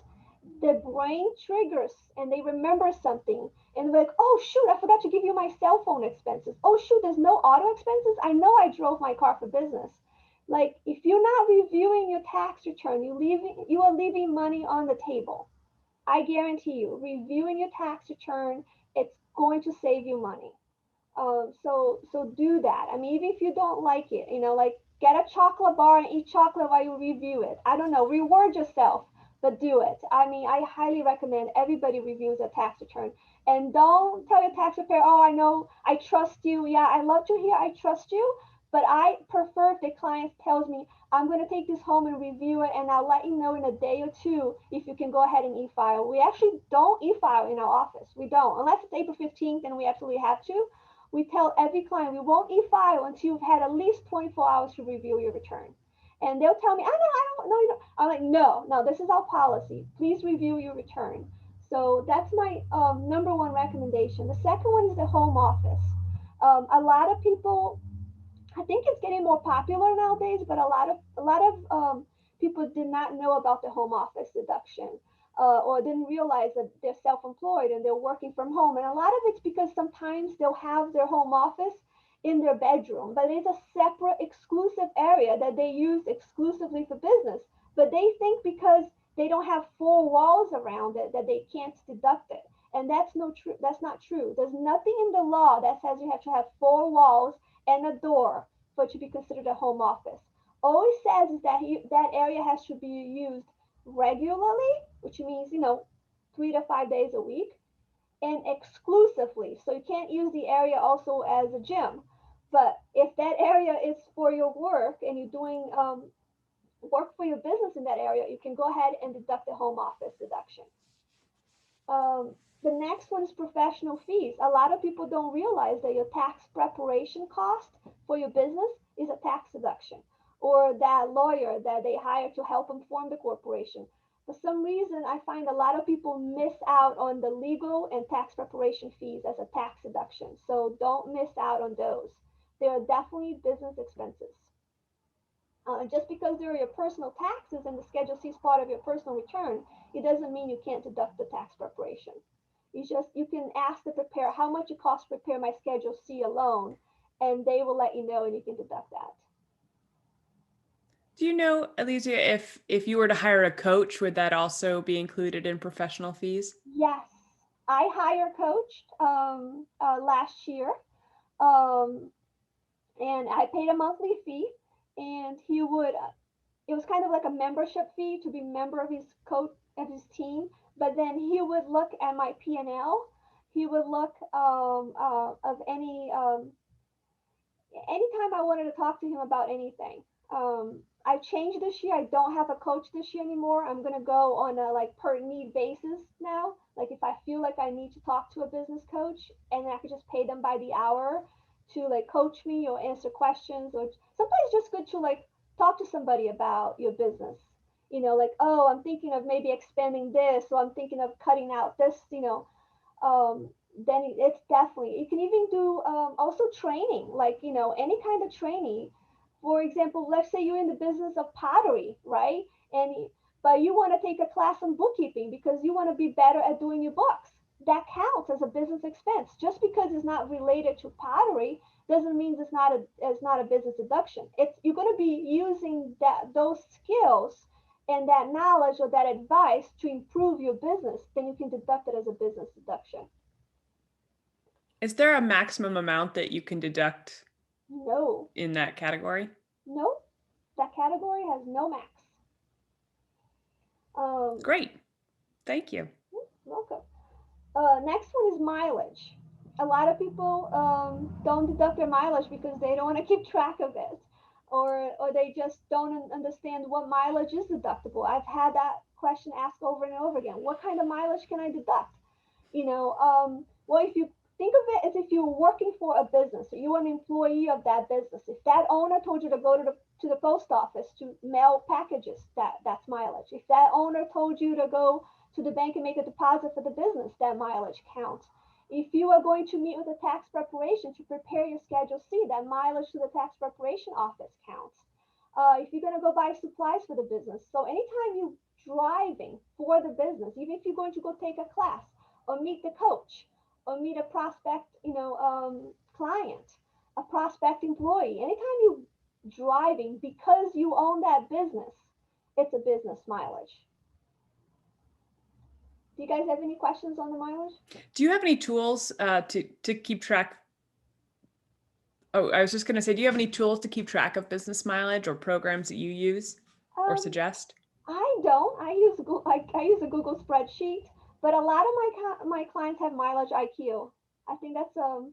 Speaker 2: their brain triggers and they remember something and they're like, oh shoot, I forgot to give you my cell phone expenses. Oh shoot, there's no auto expenses. I know I drove my car for business. Like if you're not reviewing your tax return, you are leaving money on the table. I guarantee you, reviewing your tax return, it's going to save you money. So do that. I mean, even if you don't like it, you know, like get a chocolate bar and eat chocolate while you review it. I don't know, reward yourself, but do it. I mean, I highly recommend everybody reviews a tax return. And don't tell your tax preparer, oh, I know, I trust you. Yeah, I love to hear I trust you, but I prefer if the client tells me, I'm going to take this home and review it, and I'll let you know in a day or two if you can go ahead and e-file. We actually don't e-file in our office. We don't, unless it's April 15th and we absolutely have to. We tell every client we won't e-file until you've had at least 24 hours to review your return. And they'll tell me, I don't know, you know. I'm like, no, this is our policy. Please review your return. So that's my number one recommendation. The second one is the home office. A lot of people, I think it's getting more popular nowadays, but a lot of people did not know about the home office deduction. Or didn't realize that they're self-employed and they're working from home. And a lot of it's because sometimes they'll have their home office in their bedroom, but it's a separate exclusive area that they use exclusively for business. But they think because they don't have four walls around it that they can't deduct it. And that's not true. There's nothing in the law that says you have to have four walls and a door for it to be considered a home office. All it says is that that area has to be used regularly, which means, you know, 3 to 5 days a week, and exclusively. So you can't use the area also as a gym. But if that area is for your work and you're doing work for your business in that area, you can go ahead and deduct the home office deduction. The next one is professional fees. A lot of people don't realize that your tax preparation cost for your business is a tax deduction, or that lawyer that they hire to help them form the corporation. For some reason, I find a lot of people miss out on the legal and tax preparation fees as a tax deduction. So don't miss out on those. They are definitely business expenses. Just because they're your personal taxes and the Schedule C is part of your personal return, it doesn't mean you can't deduct the tax preparation. You can ask the preparer how much it costs to prepare my Schedule C alone, and they will let you know and you can deduct that.
Speaker 1: Do you know, Elizia, if you were to hire a coach, would that also be included in professional fees?
Speaker 2: Yes, I hired a coach last year, um, and I paid a monthly fee, and he would. It was kind of like a membership fee to be a member of his coach of his team. But then he would look at my P&L. He would look of anytime I wanted to talk to him about anything. I changed this year. I don't have a coach this year anymore. I'm gonna go on a like per need basis now. Like if I feel like I need to talk to a business coach, and I could just pay them by the hour to like coach me or answer questions, or sometimes it's just good to like talk to somebody about your business. You know, like, oh, I'm thinking of maybe expanding this, or I'm thinking of cutting out this, you know. Then it's definitely, you can even do also training, like, you know, any kind of training. For example, let's say you're in the business of pottery, right? But you want to take a class on bookkeeping because you want to be better at doing your books. That counts as a business expense. Just because it's not related to pottery doesn't mean it's not a business deduction. It's you're going to be using those skills and that knowledge or that advice to improve your business. Then you can deduct it as a business deduction.
Speaker 1: Is there a maximum amount that you can deduct
Speaker 2: No,
Speaker 1: in that category?
Speaker 2: no, that category has no max.
Speaker 1: Great. Thank you.
Speaker 2: Welcome. Next one is mileage. A lot of people don't deduct their mileage because they don't want to keep track of it, or they just don't understand what mileage is deductible. I've had that question asked over and over again. What kind of mileage can I deduct? Well, if you think of it as if you're working for a business, so you're an employee of that business. If that owner told you to go to the post office to mail packages, that's mileage. If that owner told you to go to the bank and make a deposit for the business, that mileage counts. If you are going to meet with a tax preparation to prepare your Schedule C, that mileage to the tax preparation office counts. If you're going to go buy supplies for the business, so anytime you're driving for the business, even if you're going to go take a class or meet the coach or meet a prospect, client, a prospect employee, anytime you're driving because you own that business, it's a business mileage. Do you guys have any questions on the mileage?
Speaker 1: Do you have any tools to keep track? Oh, I was just going to say, do you have any tools to keep track of business mileage or programs that you use or suggest?
Speaker 2: I don't. I use a Google spreadsheet, but a lot of my clients have Mileage IQ. I think that's a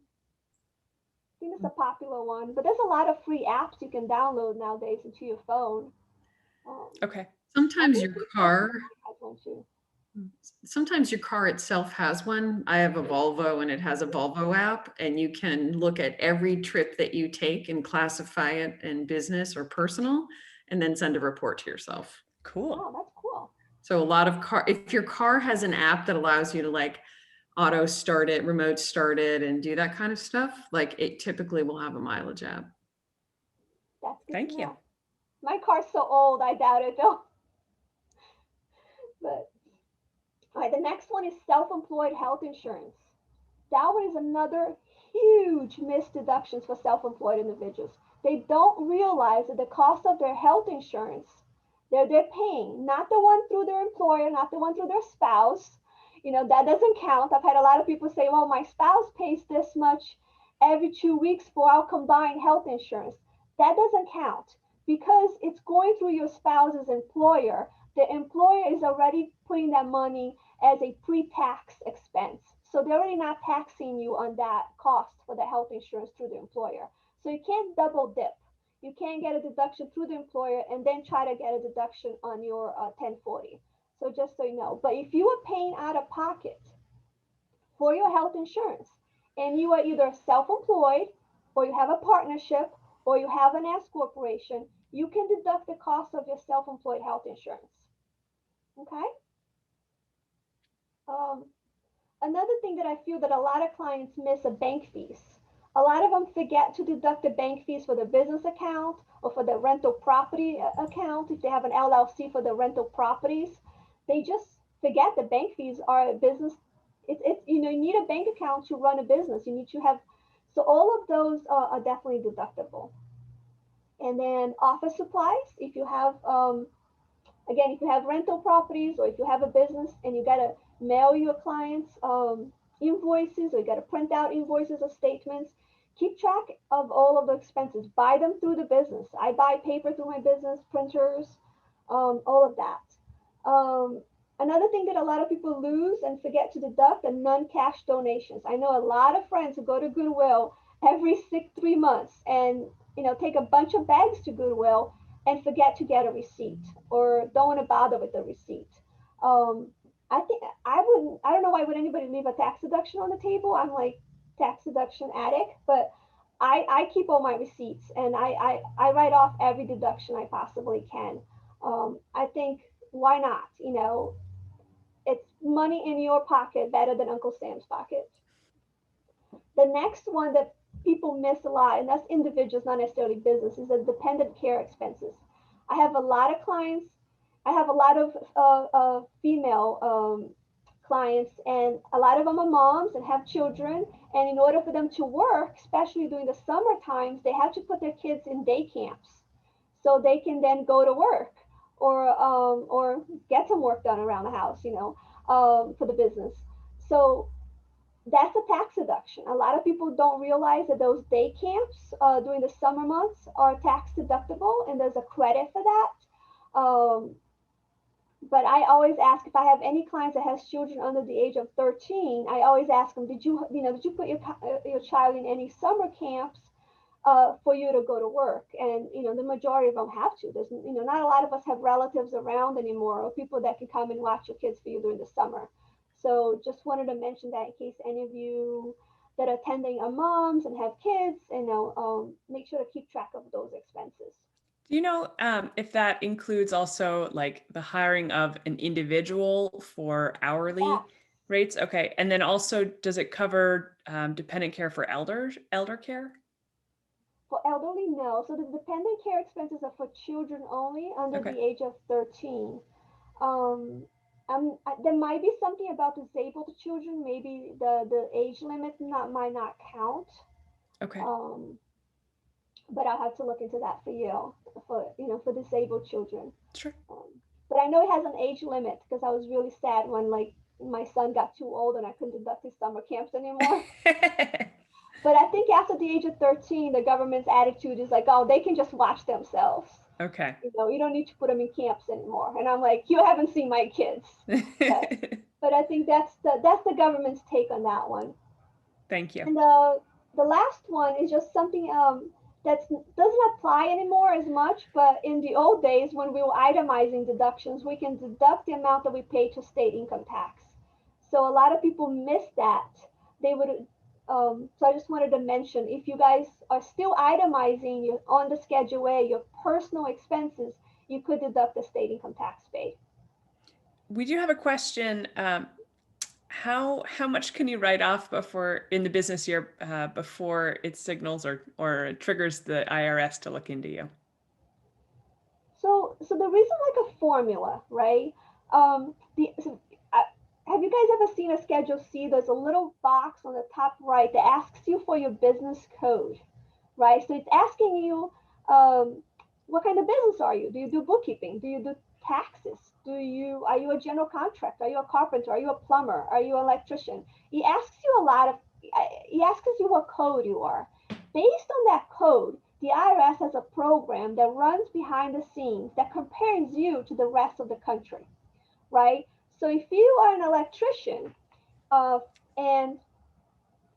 Speaker 2: popular one. But there's a lot of free apps you can download nowadays into your phone.
Speaker 1: Okay.
Speaker 4: Sometimes your car,
Speaker 2: has one too.
Speaker 4: sometimes your car itself has one. I have a Volvo and it has a Volvo app, and you can look at every trip that you take and classify it in business or personal, and then send a report to yourself.
Speaker 1: Cool.
Speaker 2: Oh, that's cool.
Speaker 4: So a lot of if your car has an app that allows you to like auto start it, remote start it, and do that kind of stuff, like it typically will have a mileage app.
Speaker 2: That's good.
Speaker 1: Thank you.
Speaker 2: My car's so old, I doubt it though. But all right, the next one is self-employed health insurance. That one is another huge missed deductions for self-employed individuals. They don't realize that the cost of their health insurance, they're paying, not the one through their employer, not the one through their spouse. That doesn't count. I've had a lot of people say, well, my spouse pays this much every 2 weeks for our combined health insurance. That doesn't count because it's going through your spouse's employer. The employer is already putting that money as a pre-tax expense. So they're already not taxing you on that cost for the health insurance through the employer. So you can't double dip. You can't get a deduction through the employer and then try to get a deduction on your 1040. So just so you know, but if you are paying out of pocket for your health insurance and you are either self-employed or you have a partnership or you have an S corporation, you can deduct the cost of your self-employed health insurance. Okay. Another thing that I feel that a lot of clients miss are bank fees. A lot of them forget to deduct the bank fees for the business account or for the rental property account. If they have an LLC for the rental properties, they just forget the bank fees are a business. You need a bank account to run a business. You need to have, so all of those are definitely deductible. And then office supplies, if you have, again, if you have rental properties or if you have a business and you got to mail your clients invoices or you got to print out invoices or statements, keep track of all of the expenses. Buy them through the business. I buy paper through my business, printers, all of that. Another thing that a lot of people lose and forget to deduct are non-cash donations. I know a lot of friends who go to Goodwill every 3 months and take a bunch of bags to Goodwill and forget to get a receipt or don't want to bother with the receipt. I don't know why would anybody leave a tax deduction on the table. I'm like tax deduction addict, but I keep all my receipts and I write off every deduction I possibly can. I think why not? It's money in your pocket better than Uncle Sam's pocket. The next one that people miss a lot, and that's individuals, not necessarily business, is the dependent care expenses. I have a lot of clients. I have a lot of female clients, and a lot of them are moms and have children. And in order for them to work, especially during the summer times, they have to put their kids in day camps so they can then go to work or get some work done around the house, for the business. So that's a tax deduction. A lot of people don't realize that those day camps during the summer months are tax deductible, and there's a credit for that. But I always ask, if I have any clients that has children under the age of 13, I always ask them, did you put your child in any summer camps for you to go to work? And the majority of them have to. There's not a lot of us have relatives around anymore, or people that can come and watch your kids for you during the summer. So just wanted to mention that in case any of you that are attending are moms and have kids, and make sure to keep track of those expenses.
Speaker 1: Do you know if that includes also like the hiring of an individual for hourly
Speaker 2: Yeah.
Speaker 1: rates? Okay. And then also, does it cover dependent care for elder care?
Speaker 2: For elderly, no. So the dependent care expenses are for children only under
Speaker 1: Okay.
Speaker 2: the age of 13. Um, there might be something about disabled children. Maybe the age limit might not count.
Speaker 1: Okay.
Speaker 2: But I'll have to look into that for you, for disabled children.
Speaker 1: Sure.
Speaker 2: But I know it has an age limit, because I was really sad when my son got too old and I couldn't deduct his summer camps anymore. But I think after the age of 13, the government's attitude is like, oh, they can just watch themselves.
Speaker 1: Okay.
Speaker 2: You don't need to put them in camps anymore. And I'm like, you haven't seen my kids. But I think that's the government's take on that one.
Speaker 1: Thank you.
Speaker 2: And the last one is just something that doesn't apply anymore as much. But in the old days, when we were itemizing deductions, we can deduct the amount that we pay to state income tax. So a lot of people miss that. They would. So I just wanted to mention, if you guys are still itemizing on the Schedule A your personal expenses, you could deduct the state income tax paid.
Speaker 1: We do have a question. How much can you write off before in the business year before it signals or triggers the IRS to look into you?
Speaker 2: So there isn't like a formula, right? Have you guys ever seen a Schedule C? There's a little box on the top right that asks you for your business code, right? So it's asking you, what kind of business are you? Do you do bookkeeping? Do you do taxes? Are you a general contractor? Are you a carpenter? Are you a plumber? Are you an electrician? He asks you what code you are. Based on that code, the IRS has a program that runs behind the scenes that compares you to the rest of the country, right? So if you are an electrician, and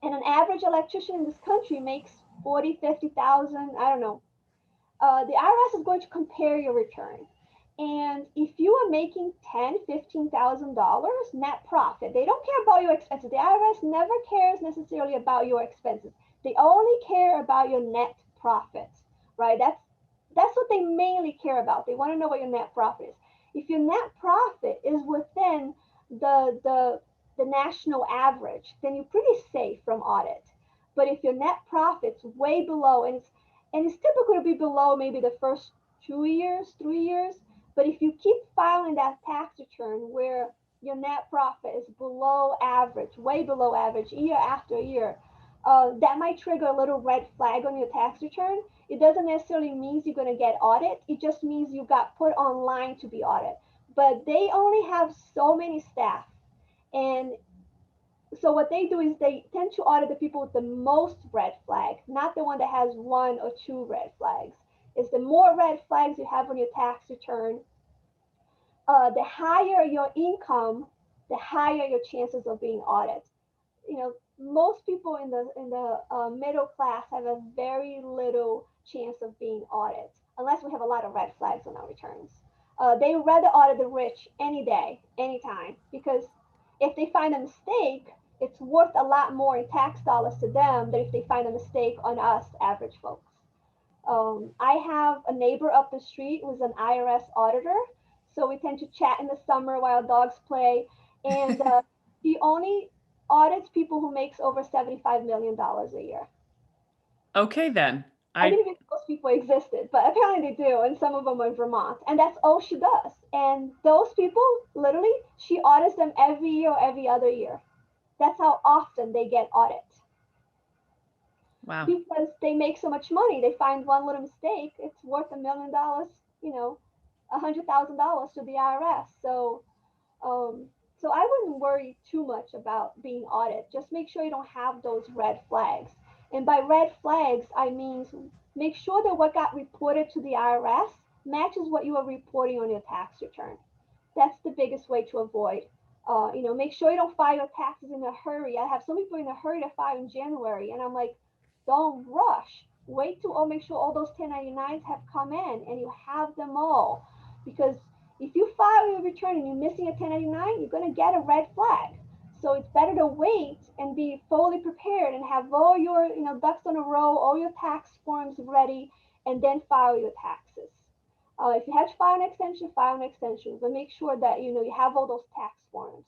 Speaker 2: an average electrician in this country makes 40, 50,000, I don't know, the IRS is going to compare your return. And if you are making $10,000, $15,000 net profit, they don't care about your expenses. The IRS never cares necessarily about your expenses. They only care about your net profits, right? That's what they mainly care about. They want to know what your net profit is. If your net profit is within the national average, then you're pretty safe from audit. But if your net profit's way below, and it's typically to be below maybe the first 2 years, 3 years, but if you keep filing that tax return where your net profit is below average, way below average, year after year, that might trigger a little red flag on your tax return. It doesn't necessarily mean you're going to get audit. It just means you got put online to be audited. But they only have so many staff. And so what they do is they tend to audit the people with the most red flags, not the one that has 1 or 2 red flags. It's the more red flags you have on your tax return, the higher your income, the higher your chances of being audited. Most people in the middle class have a very little chance of being audited, unless we have a lot of red flags on our returns. They rather audit the rich any day, anytime, because if they find a mistake, it's worth a lot more in tax dollars to them than if they find a mistake on us average folks. I have a neighbor up the street who's an IRS auditor, so we tend to chat in the summer while dogs play, and he only audits people who makes over $75 million a year.
Speaker 1: Okay, then.
Speaker 2: I didn't even know those people existed, but apparently they do, and some of them are in Vermont, and that's all she does. And those people, literally, she audits them every year or every other year. That's how often they get audited.
Speaker 1: Wow.
Speaker 2: Because they make so much money, they find one little mistake, it's worth $1 million, you know, $100,000 to the IRS. So I wouldn't worry too much about being audited. Just make sure you don't have those red flags. And by red flags, I mean make sure that what got reported to the IRS matches what you are reporting on your tax return. That's the biggest way to avoid. Make sure you don't file your taxes in a hurry. I have some people in a hurry to file in January, and I'm like, don't rush. Wait to make sure all those 1099s have come in and you have them all, because if you file your return and you're missing a 1099, you're going to get a red flag. So it's better to wait and be fully prepared and have all your ducks in a row, all your tax forms ready, and then file your taxes. If you have to file an extension, but make sure that you have all those tax forms.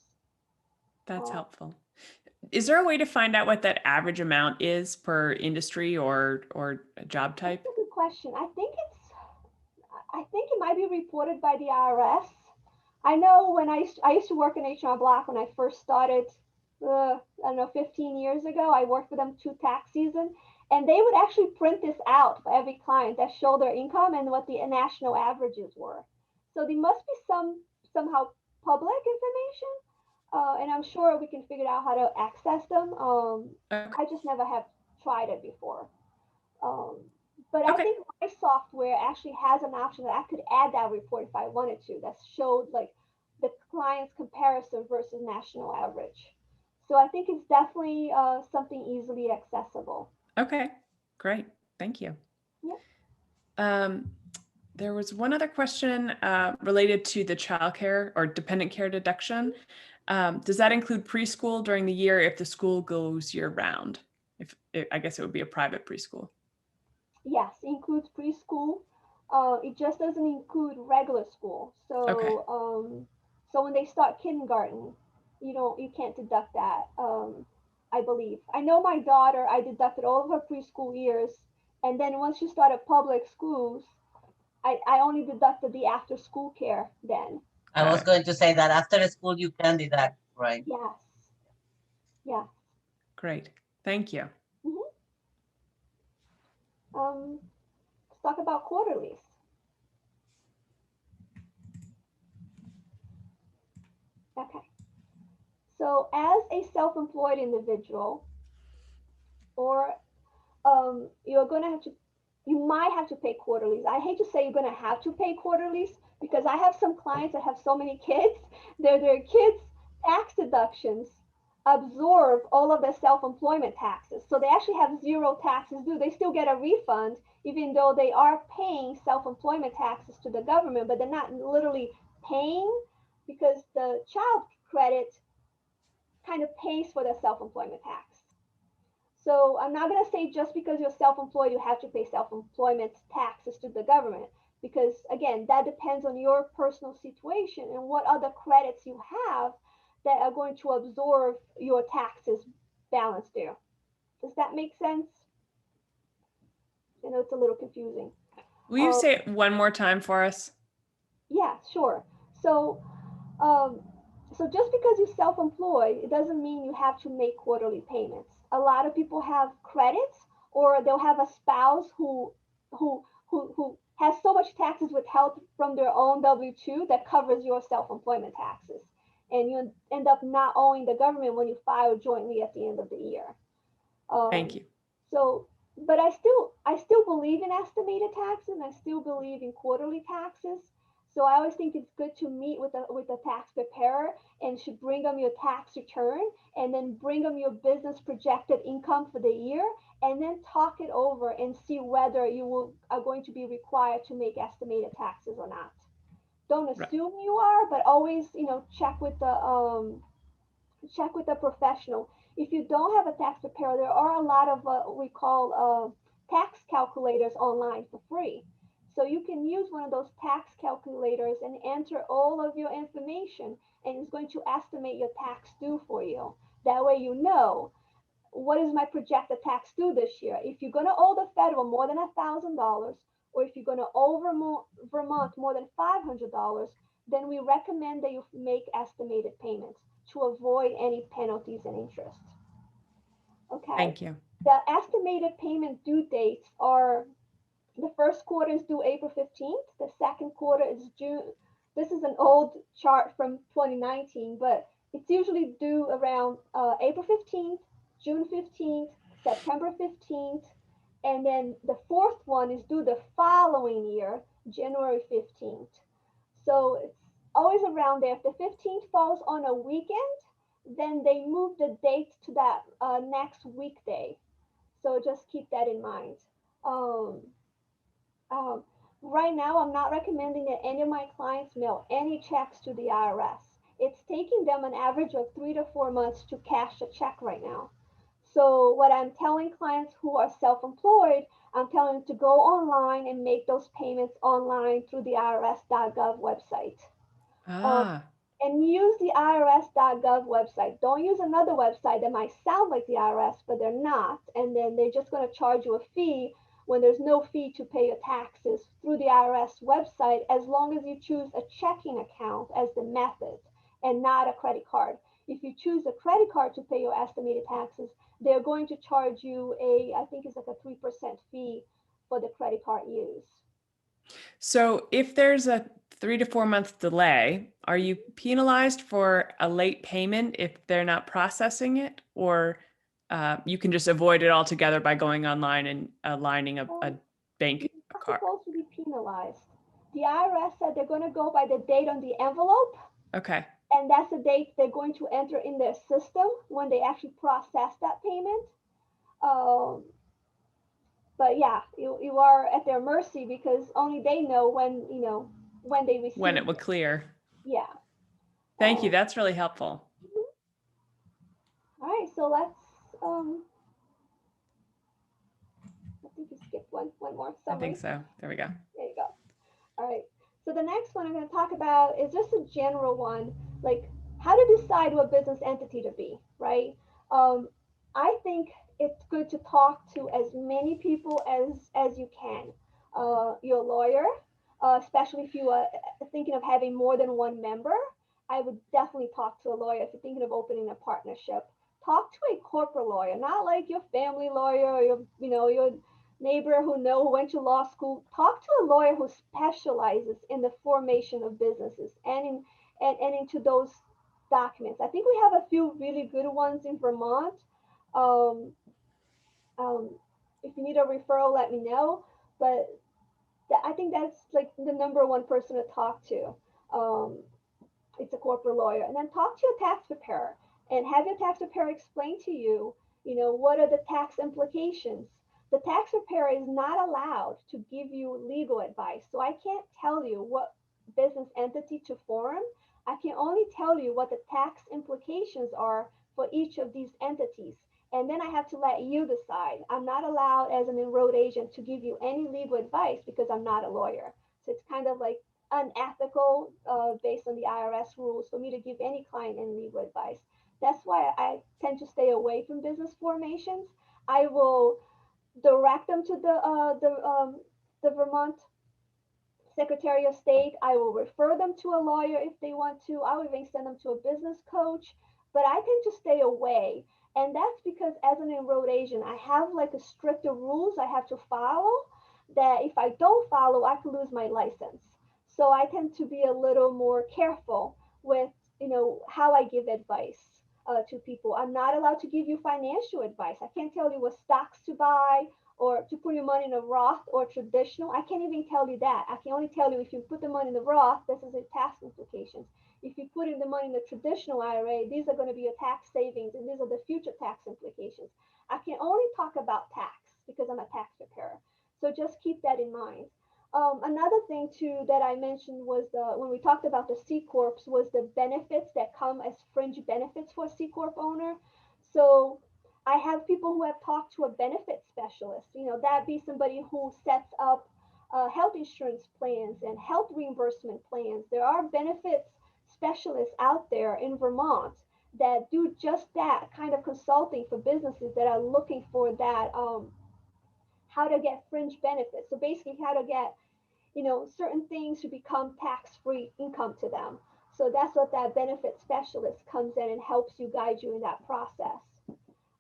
Speaker 1: That's helpful. Is there a way to find out what that average amount is per industry or job type?
Speaker 2: That's a good question. I think it might be reported by the IRS. I know when I used to work in H&R Block when I first started, 15 years ago. I worked with them 2 tax seasons, and they would actually print this out for every client that showed their income and what the national averages were. So there must be somehow public information, and I'm sure we can figure out how to access them. I just never have tried it before. But I think my software actually has an option that I could add that report if I wanted to, that showed like the client's comparison versus national average. So I think it's definitely something easily accessible.
Speaker 1: Okay, great. Thank you.
Speaker 2: Yeah.
Speaker 1: There was one other question related to the childcare or dependent care deduction. Does that include preschool during the year if the school goes year round? I guess it would be a private preschool.
Speaker 2: Yes, it includes preschool. It just doesn't include regular school. So so when they start kindergarten, you can't deduct that. I believe. I know my daughter, I deducted all of her preschool years, and then once she started public schools, I only deducted the after school care then.
Speaker 5: I was going to say that after school you can deduct, right?
Speaker 2: Yes. Yeah.
Speaker 1: Great. Thank you.
Speaker 2: Let's talk about quarterlies. Okay. So as a self-employed individual, or you might have to pay quarterlies. I hate to say you're going to have to pay quarterlies because I have some clients that have so many kids, their kids' tax deductions absorb all of their self-employment taxes. So they actually have 0 taxes due. They still get a refund even though they are paying self-employment taxes to the government, but they're not literally paying because the child credit kind of pays for their self-employment tax. So I'm not going to say just because you're self-employed, you have to pay self-employment taxes to the government, because again, that depends on your personal situation and what other credits you have that are going to absorb your taxes balance there. Does that make sense? I know it's a little confusing.
Speaker 1: Will you say it one more time for us?
Speaker 2: Yeah, sure. So just because you're self-employed, it doesn't mean you have to make quarterly payments. A lot of people have credits, or they'll have a spouse who has so much taxes withheld from their own W-2 that covers your self-employment taxes, and you end up not owing the government when you file jointly at the end of the year.
Speaker 1: Thank you.
Speaker 2: So, but I still believe in estimated taxes, and I still believe in quarterly taxes. So I always think it's good to meet with a tax preparer and should bring them your tax return, and then bring them your business projected income for the year, and then talk it over and see whether you are going to be required to make estimated taxes or not. Don't assume you are, but always check with the professional. If you don't have a tax preparer, there are a lot of what we call tax calculators online for free. So you can use one of those tax calculators and enter all of your information, and it's going to estimate your tax due for you. That way you know, what is my projected tax due this year? If you're going to owe the federal more than $1,000, or if you're going to owe Vermont more than $500, then we recommend that you make estimated payments to avoid any penalties and interest. Okay.
Speaker 1: Thank you.
Speaker 2: The estimated payment due dates are, the first quarter is due April 15th. The second quarter is June. This is an old chart from 2019, but it's usually due around April 15th, June 15th, September 15th, and then the fourth one is due the following year, January 15th. So it's always around there. If the 15th falls on a weekend, then they move the date to that next weekday. So just keep that in mind. Um, um, right now, I'm not recommending that any of my clients mail any checks to the IRS. It's taking them an average of 3 to 4 months to cash a check right now. So what I'm telling clients who are self-employed, I'm telling them to go online and make those payments online through the irs.gov website.
Speaker 1: Ah,
Speaker 2: And use the irs.gov website. Don't use another website that might sound like the IRS, but they're not. And then they're just going to charge you a fee when there's no fee to pay your taxes through the IRS website, as long as you choose a checking account as the method and not a credit card. If you choose a credit card to pay your estimated taxes, they're going to charge you I think it's like a 3% fee for the credit card use.
Speaker 1: so if there's a 3 to 4 month delay, are you penalized for a late payment if they're not processing it, or you can just avoid it altogether by going online and aligning a bank
Speaker 2: You're not
Speaker 1: card?
Speaker 2: supposed to be penalized. The IRS said they're going to go by the date on the envelope,
Speaker 1: Okay.
Speaker 2: and that's the date they're going to enter in their system when they actually process that payment. Um, but yeah, you are at their mercy, because only they know when they receive
Speaker 1: When it would clear.
Speaker 2: Yeah.
Speaker 1: Thank you. That's really helpful.
Speaker 2: All right, so let's I think you skipped one more
Speaker 1: I
Speaker 2: summary.
Speaker 1: think so. There we go.
Speaker 2: There you go. All right. So the next one I'm going to talk about is just a general one, like how to decide what business entity to be, right? I think it's good to talk to as many people as you can. Your lawyer, especially if you are thinking of having more than one member, I would definitely talk to a lawyer if you're thinking of opening a partnership. Talk to a corporate lawyer, not like your family lawyer or your neighbor who went to law school. Talk to a lawyer who specializes in the formation of businesses and into those documents. I think we have a few really good ones in Vermont. Um, if you need a referral, let me know. But I think that's like the number one person to talk to. It's a corporate lawyer. And then talk to your tax preparer and have your tax preparer explain to you, what are the tax implications. The tax preparer is not allowed to give you legal advice. So I can't tell you what business entity to form. I can only tell you what the tax implications are for each of these entities. And then I have to let you decide. I'm not allowed as an enrolled agent to give you any legal advice because I'm not a lawyer. So it's kind of like unethical based on the IRS rules for me to give any client any legal advice. That's why I tend to stay away from business formations. I will direct them to the Vermont Secretary of State. I will refer them to a lawyer if they want to. I will even send them to a business coach, but I tend to stay away. And that's because as an enrolled agent, I have like a stricter rules I have to follow that if I don't follow, I could lose my license. So I tend to be a little more careful with, how I give advice to people. I'm not allowed to give you financial advice. I can't tell you what stocks to buy or to put your money in a Roth or traditional. I can't even tell you that. I can only tell you if you put the money in the Roth, this is a tax implications. If you put in the money in the traditional IRA, these are going to be your tax savings and these are the future tax implications. I can only talk about tax because I'm a tax preparer. So just keep that in mind. Another thing too that I mentioned was when we talked about the C Corps was the benefits that come as fringe benefits for a C Corp owner. So I have people who have talked to a benefit specialist. That be somebody who sets up health insurance plans and health reimbursement plans. There are benefits specialists out there in Vermont that do just that kind of consulting for businesses that are looking for that, how to get fringe benefits. So basically how to get, certain things to become tax-free income to them. So that's what that benefit specialist comes in and helps you, guide you in that process.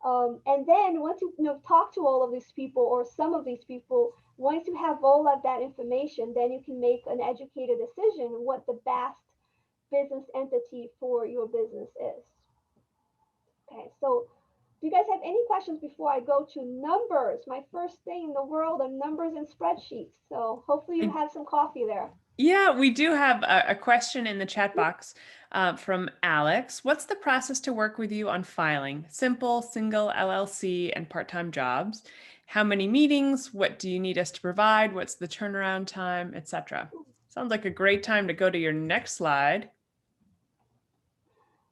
Speaker 2: And then once you, talk to all of these people or some of these people, once you have all of that information, then you can make an educated decision what the best business entity for your business is. Okay, so do you guys have any questions before I go to numbers? My first thing in the world of numbers and spreadsheets. So hopefully you have some coffee there.
Speaker 1: Yeah, we do have a question in the chat box from Alex. What's the process to work with you on filing simple, single, LLC, and part-time jobs? How many meetings? What do you need us to provide? What's the turnaround time, etc.? Sounds like a great time to go to your next slide,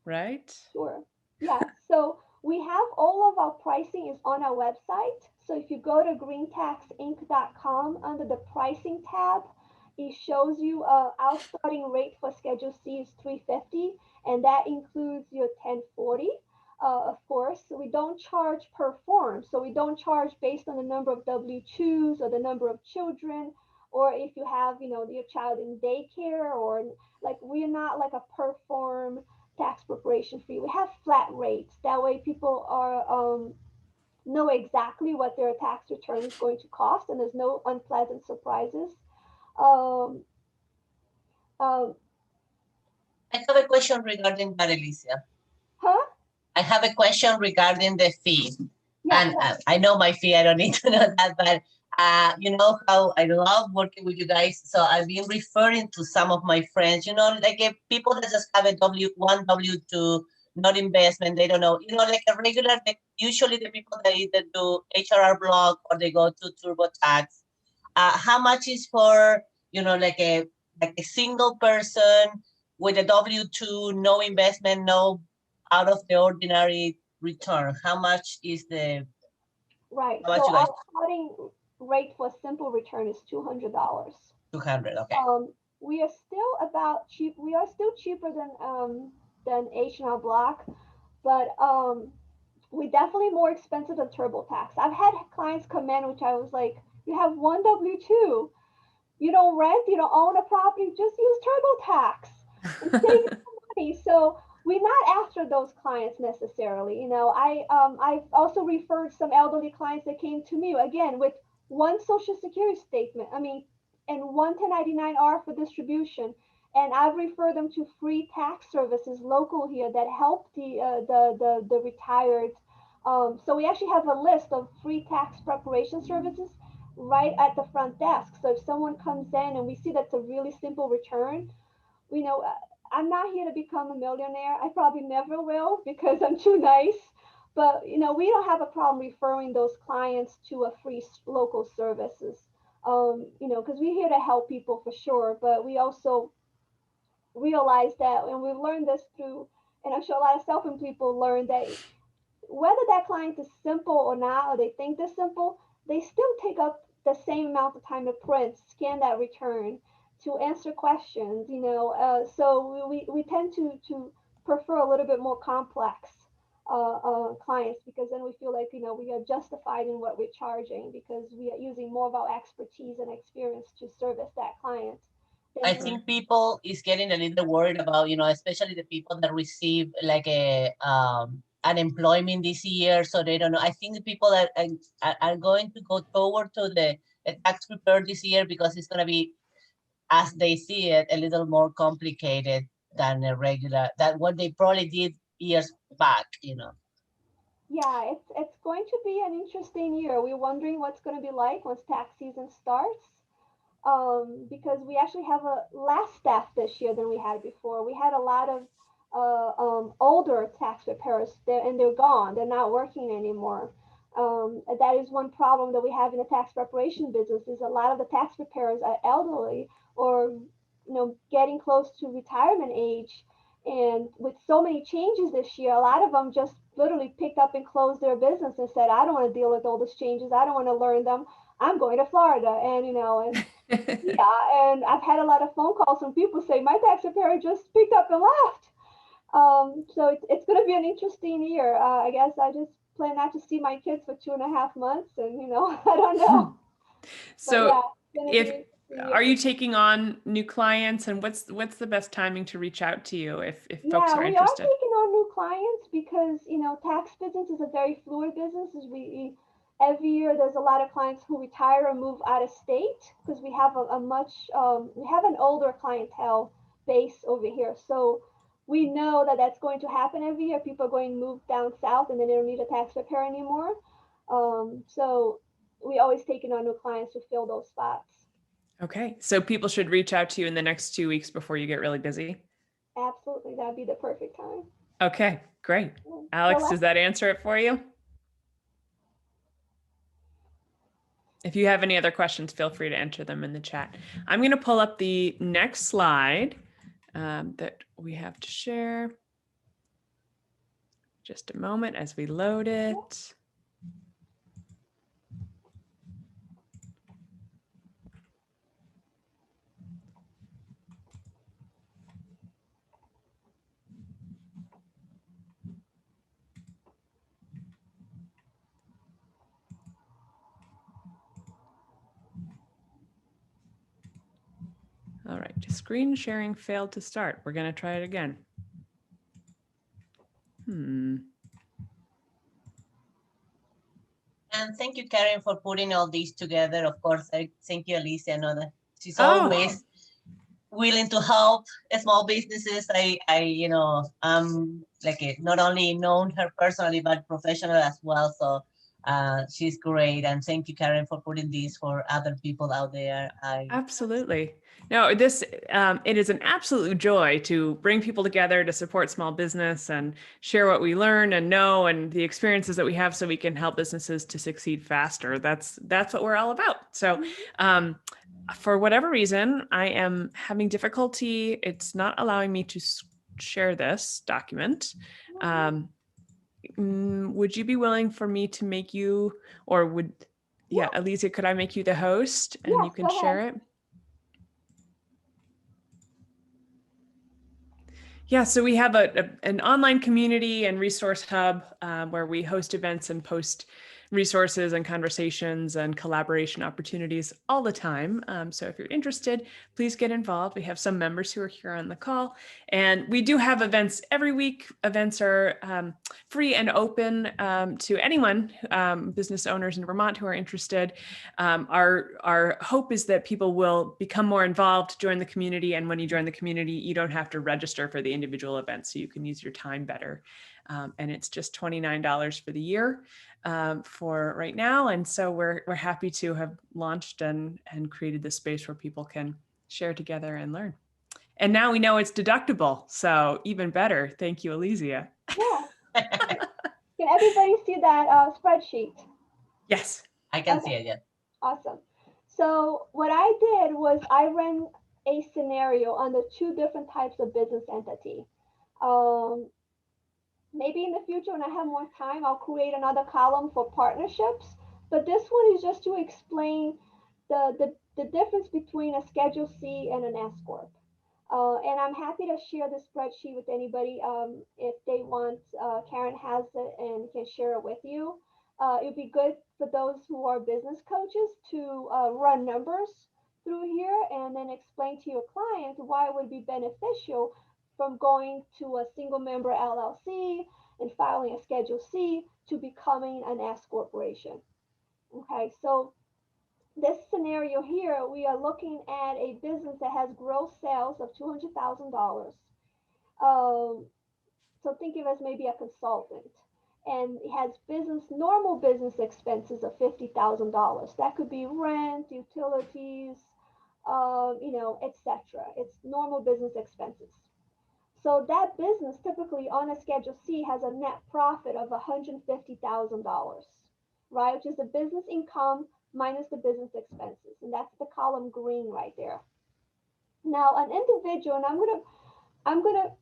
Speaker 1: right?
Speaker 2: Sure. Yeah. So we have all of our pricing is on our website. So if you go to greentaxinc.com under the pricing tab, it shows you our starting rate for Schedule C is $350, and that includes your 1040. Of course, we don't charge per form. So we don't charge based on the number of W-2s or the number of children, or if you have, your child in daycare, or like we're not like a per form tax preparation fee. We have flat rates. That way people are know exactly what their tax return is going to cost, and there's no unpleasant surprises. Um, um,
Speaker 5: I have a question regarding that, Elizia.
Speaker 2: huh?
Speaker 5: I have a question regarding the fee.
Speaker 2: Yeah.
Speaker 5: And I know my fee, I don't need to know that, but you know how I love working with you guys. So I've been referring to some of my friends, like people that just have a W-2, not investment, they don't know, like a regular, usually the people that either do HRR block or they go to TurboTax. How much is for, like a single person with a W-2, no investment, no out of the ordinary return? How much is the
Speaker 2: Right.
Speaker 5: how much
Speaker 2: So
Speaker 5: you guys?
Speaker 2: our starting rate for simple return is $200.
Speaker 5: 200. Okay.
Speaker 2: We are still about cheap. We are still cheaper than H&R Block, but we definitely more expensive than TurboTax. I've had clients come in which I was like, you have one W-2, you don't rent, you don't own a property, just use TurboTax and save some money. So we're not after those clients necessarily. I've also referred some elderly clients that came to me again with one social security statement. And one 1099-R for distribution. And I've referred them to free tax services local here that help the retired. So we actually have a list of free tax preparation services right at the front desk. So if someone comes in and we see that's a really simple return, I'm not here to become a millionaire. I probably never will because I'm too nice. But we don't have a problem referring those clients to a free local services. Because we're here to help people for sure. But we also realize that, and we've learned this through, and I'm sure a lot of self-employed people learn that whether that client is simple or not, or they think they're simple, they still take up the same amount of time to print, scan that return, to answer questions, so we tend to prefer a little bit more complex clients, because then we feel like, we are justified in what we're charging because we are using more of our expertise and experience to service that client.
Speaker 5: I think people is getting a little worried about, especially the people that receive like a unemployment this year, so they don't know. I think the people that are going to go forward to the tax preparer this year because it's going to be, as they see it, a little more complicated than what they probably did years back.
Speaker 2: Yeah, it's going to be an interesting year. We're wondering what's going to be like once tax season starts. Because we actually have a less staff this year than we had before. We had a lot of older tax preparers there, and they're gone. They're not working anymore. That is one problem that we have in the tax preparation business. Is a lot of the tax preparers are elderly or getting close to retirement age. And with so many changes this year, a lot of them just literally picked up and closed their business and said, I don't want to deal with all these changes. I don't want to learn them. I'm going to Florida. And, yeah, and I've had a lot of phone calls from people say, my tax preparer just picked up and left. So it's going to be an interesting year. I guess I just plan not to see my kids for 2.5 months, and I don't know. But
Speaker 1: So
Speaker 2: yeah, it's going to be
Speaker 1: if
Speaker 2: an interesting
Speaker 1: are
Speaker 2: year.
Speaker 1: you taking on new clients, and what's the best timing to reach out to you if folks
Speaker 2: Yeah,
Speaker 1: are
Speaker 2: we are
Speaker 1: interested?
Speaker 2: taking on new clients because, tax business is a very fluid business. As every year there's a lot of clients who retire or move out of state because we have we have an older clientele base over here. So we know that that's going to happen every year. People are going to move down south and then they don't need a tax preparer anymore. So we always taking on new clients to fill those spots.
Speaker 1: Okay, so people should reach out to you in the next 2 weeks before you get really busy.
Speaker 2: Absolutely, that'd be the perfect time.
Speaker 1: Okay, great.
Speaker 2: Yeah.
Speaker 1: Alex,
Speaker 2: So
Speaker 1: does that answer it for you? If you have any other questions, feel free to enter them in the chat. I'm going to pull up the next slide that we have to share. Just a moment as we load it. All right, screen sharing failed to start. We're going to try it again.
Speaker 5: And thank you, Karen, for putting all these together. Of course, I thank you, Elizia. I know that she's always willing to help small businesses. I'm not only known her personally, but professional as well. So she's great. And thank you, Karen, for putting these for other people out there.
Speaker 1: Absolutely. No, it is an absolute joy to bring people together to support small business and share what we learn and know and the experiences that we have so we can help businesses to succeed faster. That's what we're all about. So for whatever reason, I am having difficulty. It's not allowing me to share this document. Would you be willing for me to make you, or Elizia, could I make you the host and
Speaker 2: yes,
Speaker 1: you can
Speaker 2: go ahead.
Speaker 1: share it? Yeah, so we have an online community and resource hub where we host events and post resources and conversations and collaboration opportunities all the time. So if you're interested, please get involved. We have some members who are here on the call, and we do have events every week. Events are free and open to anyone, business owners in Vermont who are interested. Our hope is that people will become more involved, join the community, and when you join the community, you don't have to register for the individual events, so you can use your time better. And it's just $29 for the year for right now. And so we're happy to have launched and created this space where people can share together and learn. And now we know it's deductible, so even better. Thank you, Elizia.
Speaker 2: Yeah. Can everybody see that spreadsheet?
Speaker 1: Yes.
Speaker 5: I can see it, yeah.
Speaker 2: Awesome. So what I did was I ran a scenario on the two different types of business entity. Maybe in the future when I have more time, I'll create another column for partnerships. But this one is just to explain the difference between a Schedule C and an S Corp. And I'm happy to share the spreadsheet with anybody if they want. Karen has it and can share it with you. It'd be good for those who are business coaches to run numbers through here and then explain to your client why it would be beneficial from going to a single member LLC and filing a Schedule C to becoming an S corporation. Okay, so this scenario here, we are looking at a business that has gross sales of $200,000. So think of it as maybe a consultant, and it has normal business expenses of $50,000. That could be rent, utilities, etc. It's normal business expenses. So that business typically on a Schedule C has a net profit of $150,000, right? Which is the business income minus the business expenses. And that's the column green right there. Now an individual, and I'm gonna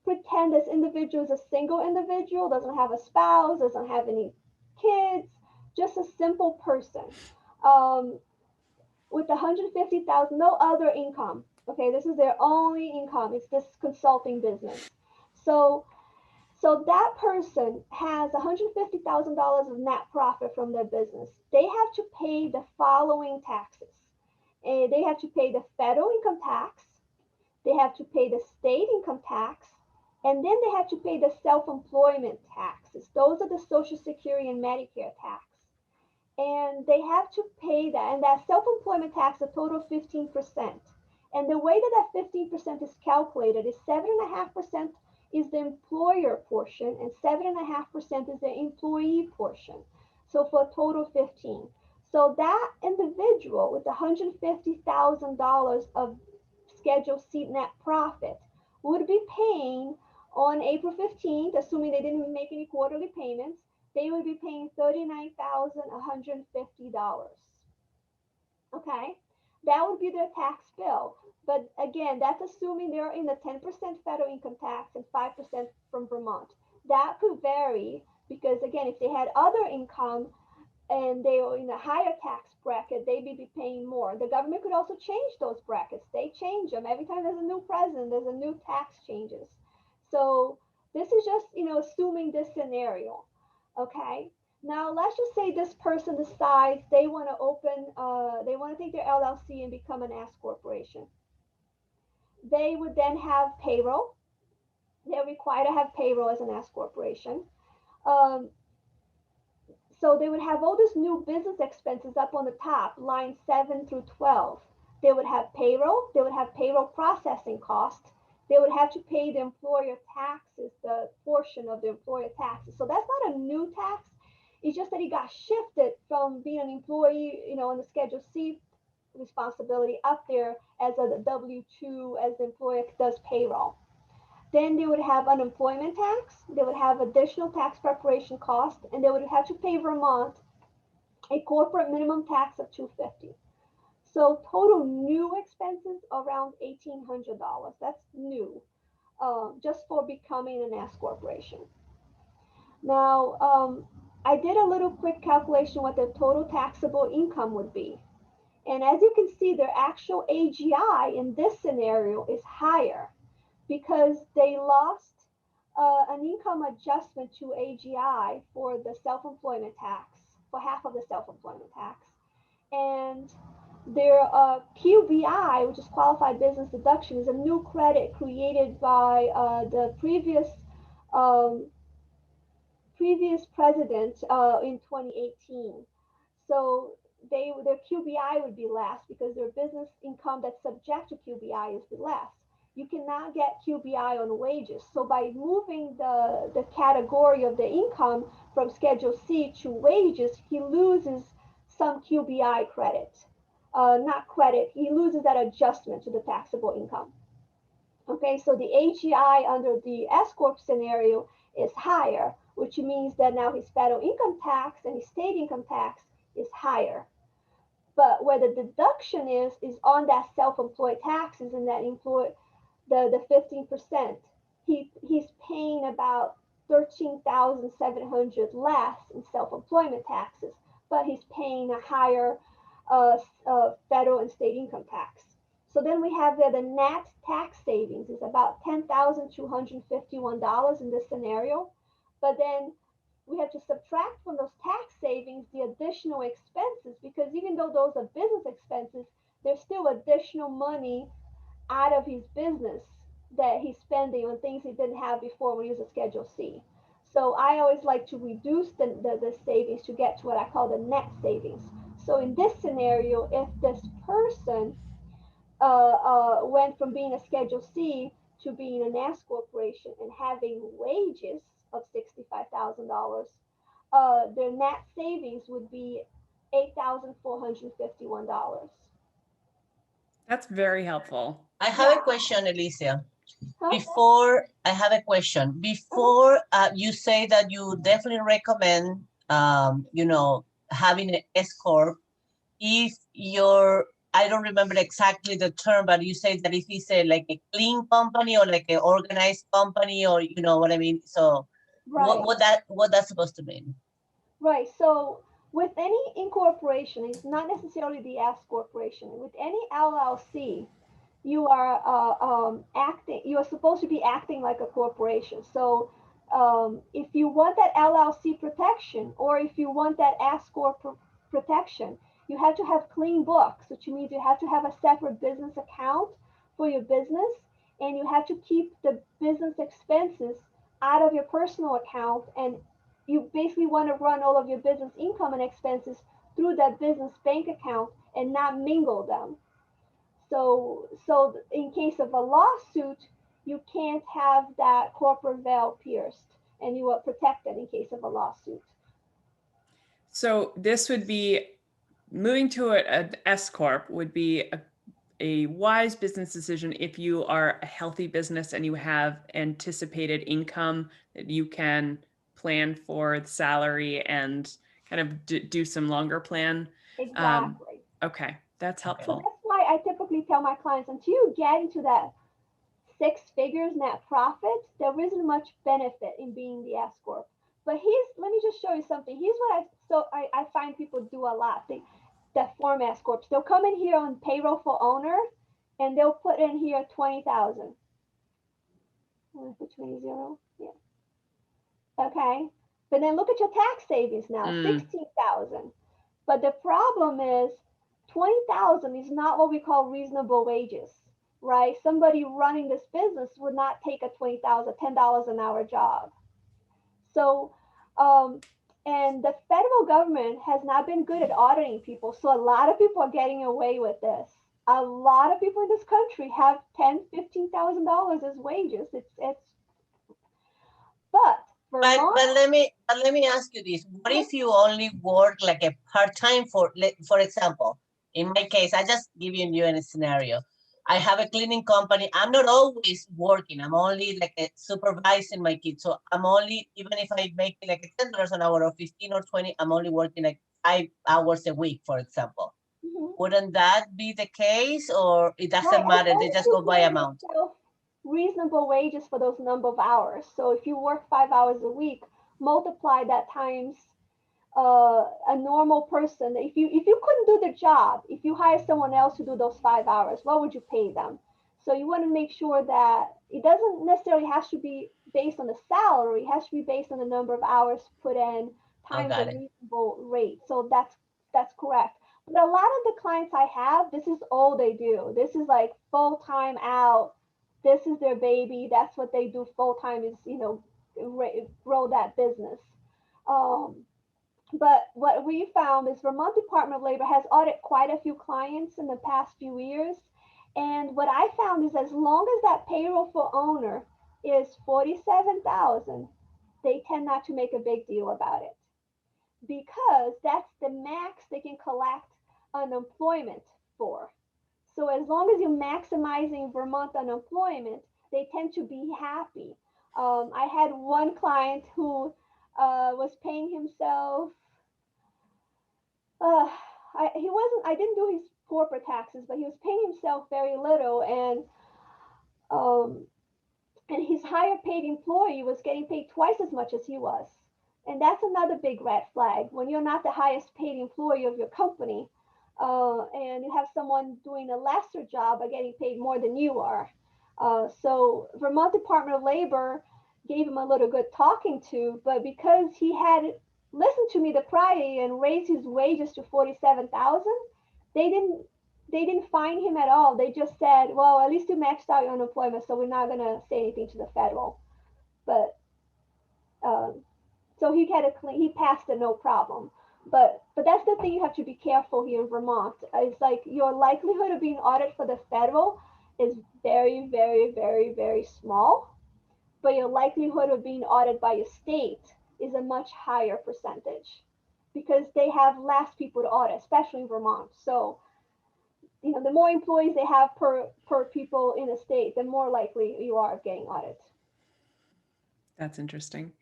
Speaker 2: pretend this individual is a single individual, doesn't have a spouse, doesn't have any kids, just a simple person. With 150,000, no other income. Okay, this is their only income. It's this consulting business. So that person has $150,000 of net profit from their business. They have to pay the following taxes. They have to pay the federal income tax, they have to pay the state income tax, and then they have to pay the self-employment taxes. Those are the Social Security and Medicare tax. And they have to pay that, and that self-employment tax, a total of 15%. And the way that 15% is calculated is 7.5% is the employer portion and 7.5% is the employee portion. So for a total of 15. So that individual with $150,000 of Schedule C net profit would be paying on April 15th, assuming they didn't make any quarterly payments, they would be paying $39,150. Okay, that would be their tax bill. But again, that's assuming they're in the 10% federal income tax and 5% from Vermont. That could vary because again, if they had other income and they were in a higher tax bracket, they may be paying more. The government could also change those brackets. They change them. Every time there's a new president, there's a new tax changes. So this is just, assuming this scenario, okay? Now, let's just say this person decides they want to they want to take their LLC and become an S corporation. They would then have payroll. They're required to have payroll as an S corporation. So they would have all these new business expenses up on the top, lines 7 through 12. They would have payroll. They would have payroll processing costs. They would have to pay the employer taxes, the portion of the employer taxes. So that's not a new tax. It's just that it got shifted from being an employee, on the Schedule C responsibility up there as a W-2 as the employer does payroll. Then they would have unemployment tax, they would have additional tax preparation costs, and they would have to pay Vermont a corporate minimum tax of $250. So total new expenses around $1,800. That's new, just for becoming an S corporation. Now, I did a little quick calculation what the total taxable income would be. And as you can see, their actual AGI in this scenario is higher because they lost an income adjustment to AGI for the self-employment tax, for half of the self-employment tax. And their QBI, which is qualified business deduction, is a new credit created by the previous president in 2018. So their QBI would be less because their business income that's subject to QBI is less. You cannot get QBI on wages. So by moving the category of the income from Schedule C to wages, he loses some QBI credit. Not credit, he loses that adjustment to the taxable income. Okay, so the AGI under the S Corp scenario is higher, which means that now his federal income tax and his state income tax is higher. But where the deduction is on that self-employed taxes and that the 15%. He's paying about $13,700 less in self-employment taxes, but he's paying a higher federal and state income tax. So then we have there the net tax savings is about $10,251 in this scenario, but then we have to subtract from those tax savings the additional expenses, because even though those are business expenses, there's still additional money out of his business that he's spending on things he didn't have before when he was a Schedule C. So I always like to reduce the savings to get to what I call the net savings. So in this scenario, if this person went from being a Schedule C to being an S corporation and having wages of $65,000, their net savings would be $8,451.
Speaker 1: That's very helpful.
Speaker 5: I have a question, Elizia.
Speaker 2: Huh?
Speaker 5: Before I have a question, before you say that you definitely recommend, having an S corp, if I don't remember exactly the term, but you say that if it's like a clean company or like an organized company, or you know what I mean. So
Speaker 2: Right.
Speaker 5: what that's supposed to mean?
Speaker 2: Right. So with any incorporation, it's not necessarily the S corporation. With any LLC, you are you are supposed to be acting like a corporation. So if you want that LLC protection, or if you want that S corp protection, you have to have clean books, which means you have to have a separate business account for your business, and you have to keep the business expenses out of your personal account, and you basically want to run all of your business income and expenses through that business bank account and not mingle them. So in case of a lawsuit, you can't have that corporate veil pierced, and you are protected in case of a lawsuit.
Speaker 1: So this would be moving to an S corp would be a wise business decision if you are a healthy business and you have anticipated income that you can plan for the salary and kind of do some longer plan.
Speaker 2: Exactly.
Speaker 1: Okay, that's
Speaker 2: So
Speaker 1: helpful.
Speaker 2: that's why I typically tell my clients, until you get into that 6 figures net profit, there isn't much benefit in being the S corp. But let me just show you something. Here's what I find people do a lot. That form S corps. They'll come in here on payroll for owner, and they'll put in here 20,000. Put 20 zero. Yeah. Okay. But then look at your tax savings now, 16,000. But the problem is 20,000 is not what we call reasonable wages, right? Somebody running this business would not take a $10 an hour job. So, and the federal government has not been good at auditing people. So a lot of people are getting away with this. A lot of people in this country have $10,000, $15,000 as wages. But Vermont,
Speaker 5: but let me ask you this: what if you only work like a part-time for example, in my case, I just give you a scenario. I have a cleaning company. I'm not always working. I'm only like supervising my kids. So I'm only, even if I make like $10 an hour or 15 or 20, I'm only working like 5 hours a week, for example. Wouldn't that be the case, or it doesn't matter? They just go by amount.
Speaker 2: Reasonable wages for those number of hours. So if you work 5 hours a week, multiply that times a normal person. If you couldn't do the job, if you hire someone else to do those 5 hours, what would you pay them? So you want to make sure that it doesn't necessarily have to be based on the salary. It has to be based on the number of hours put in times a reasonable rate. So that's correct. But a lot of the clients I have, this is all they do. This is like full time out. This is their baby. That's what they do full time, is, grow that business. But what we found is Vermont Department of Labor has audited quite a few clients in the past few years. And what I found is, as long as that payroll for owner is 47,000, they tend not to make a big deal about it, because that's the max they can collect unemployment for. So as long as you're maximizing Vermont unemployment, they tend to be happy. I had one client who was paying himself. I didn't do his corporate taxes, but he was paying himself very little, and his higher paid employee was getting paid twice as much as he was. And that's another big red flag. When you're not the highest paid employee of your company, and you have someone doing a lesser job but getting paid more than you are. So Vermont Department of Labor gave him a little good talking to, but because he had listened to me the prior and raised his wages to 47,000, they didn't fine him at all. They just said, well, at least you maxed out your unemployment, so we're not gonna say anything to the federal. But so he passed it, no problem. But that's the thing, you have to be careful here in Vermont. It's like your likelihood of being audited for the federal is very, very, very, very small, but your likelihood of being audited by your state is a much higher percentage, because they have less people to audit, especially in Vermont. So, the more employees they have per people in a state, the more likely you are of getting audited.
Speaker 1: That's interesting.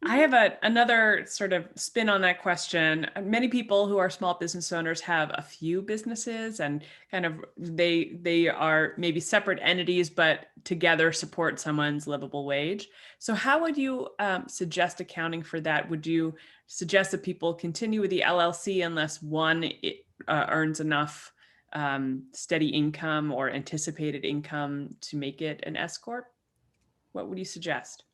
Speaker 1: I have another sort of spin on that question. Many people who are small business owners have a few businesses, and kind of they are maybe separate entities, but together support someone's livable wage. So how would you suggest accounting for that? Would you suggest that people continue with the LLC unless one earns enough steady income or anticipated income to make it an S Corp? What would you suggest?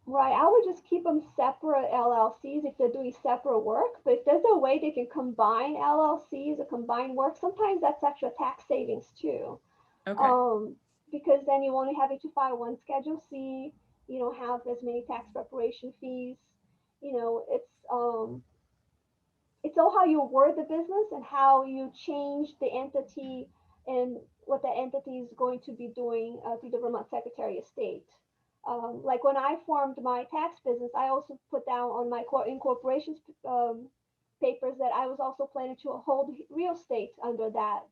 Speaker 2: Right, I would just keep them separate LLCs if they're doing separate work. But if there's a way they can combine LLCs or combine work, sometimes that's extra tax savings too.
Speaker 1: Okay.
Speaker 2: Because then you only having to file one Schedule C. You don't have as many tax preparation fees. You know, it's all how you word the business and how you change the entity and what the entity is going to be doing through the Vermont Secretary of State. Like when I formed my tax business, I also put down on my incorporation papers that I was also planning to hold real estate under that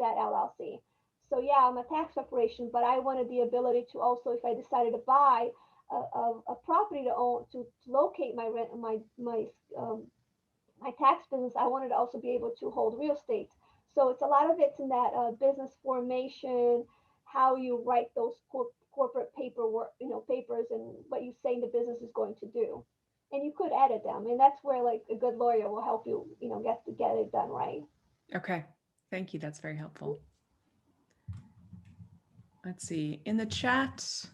Speaker 2: LLC. So yeah, I'm a tax preparation, but I wanted the ability to also, if I decided to buy a property to own, to locate my rent, my tax business, I wanted to also be able to hold real estate. So it's a lot of it's in that business formation, how you write those corporate paperwork, papers, and what you say the business is going to do. And you could edit them, and that's where like a good lawyer will help you, get it done right.
Speaker 1: Okay. Thank you. That's very helpful. Let's see, in the chat.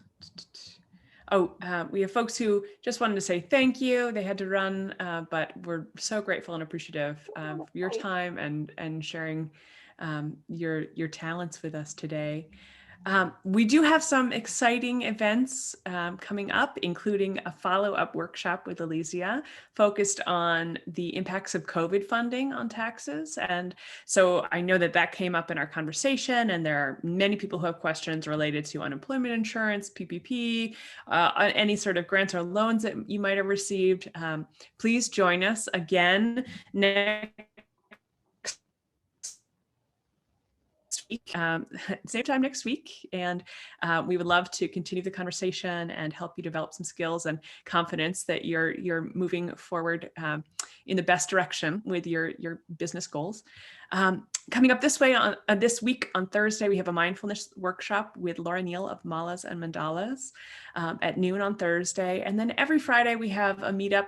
Speaker 1: Oh, we have folks who just wanted to say thank you. They had to run, but we're so grateful and appreciative for your time and sharing your talents with us today. We do have some exciting events coming up, including a follow-up workshop with Elizia focused on the impacts of COVID funding on taxes. And so I know that came up in our conversation, and there are many people who have questions related to unemployment insurance, PPP, any sort of grants or loans that you might have received. Please join us again next week, same time next week. And we would love to continue the conversation and help you develop some skills and confidence that you're moving forward in the best direction with your business goals. Coming up this week on Thursday, we have a mindfulness workshop with Laura Neal of Malas and Mandalas at noon on Thursday. And then every Friday we have a meetup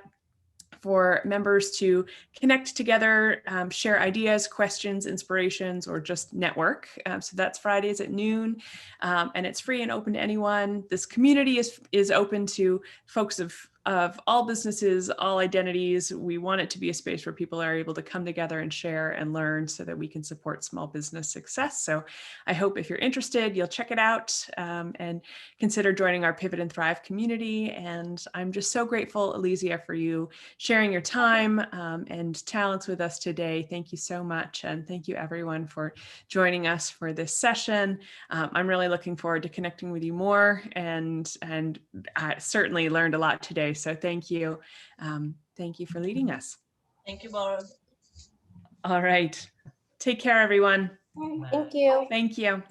Speaker 1: for members to connect together, share ideas, questions, inspirations, or just network. So that's Fridays at noon, and it's free and open to anyone. This community is open to folks of all businesses, all identities. We want it to be a space where people are able to come together and share and learn so that we can support small business success. So I hope if you're interested, you'll check it out and consider joining our Pivot and Thrive community. And I'm just so grateful, Elizia, for you sharing your time and talents with us today. Thank you so much. And thank you everyone for joining us for this session. I'm really looking forward to connecting with you more, and I certainly learned a lot today. So thank you. Thank you for leading us.
Speaker 5: Thank you, Barb.
Speaker 1: All right. Take care, everyone.
Speaker 2: Right.
Speaker 6: Thank you.
Speaker 1: Thank you.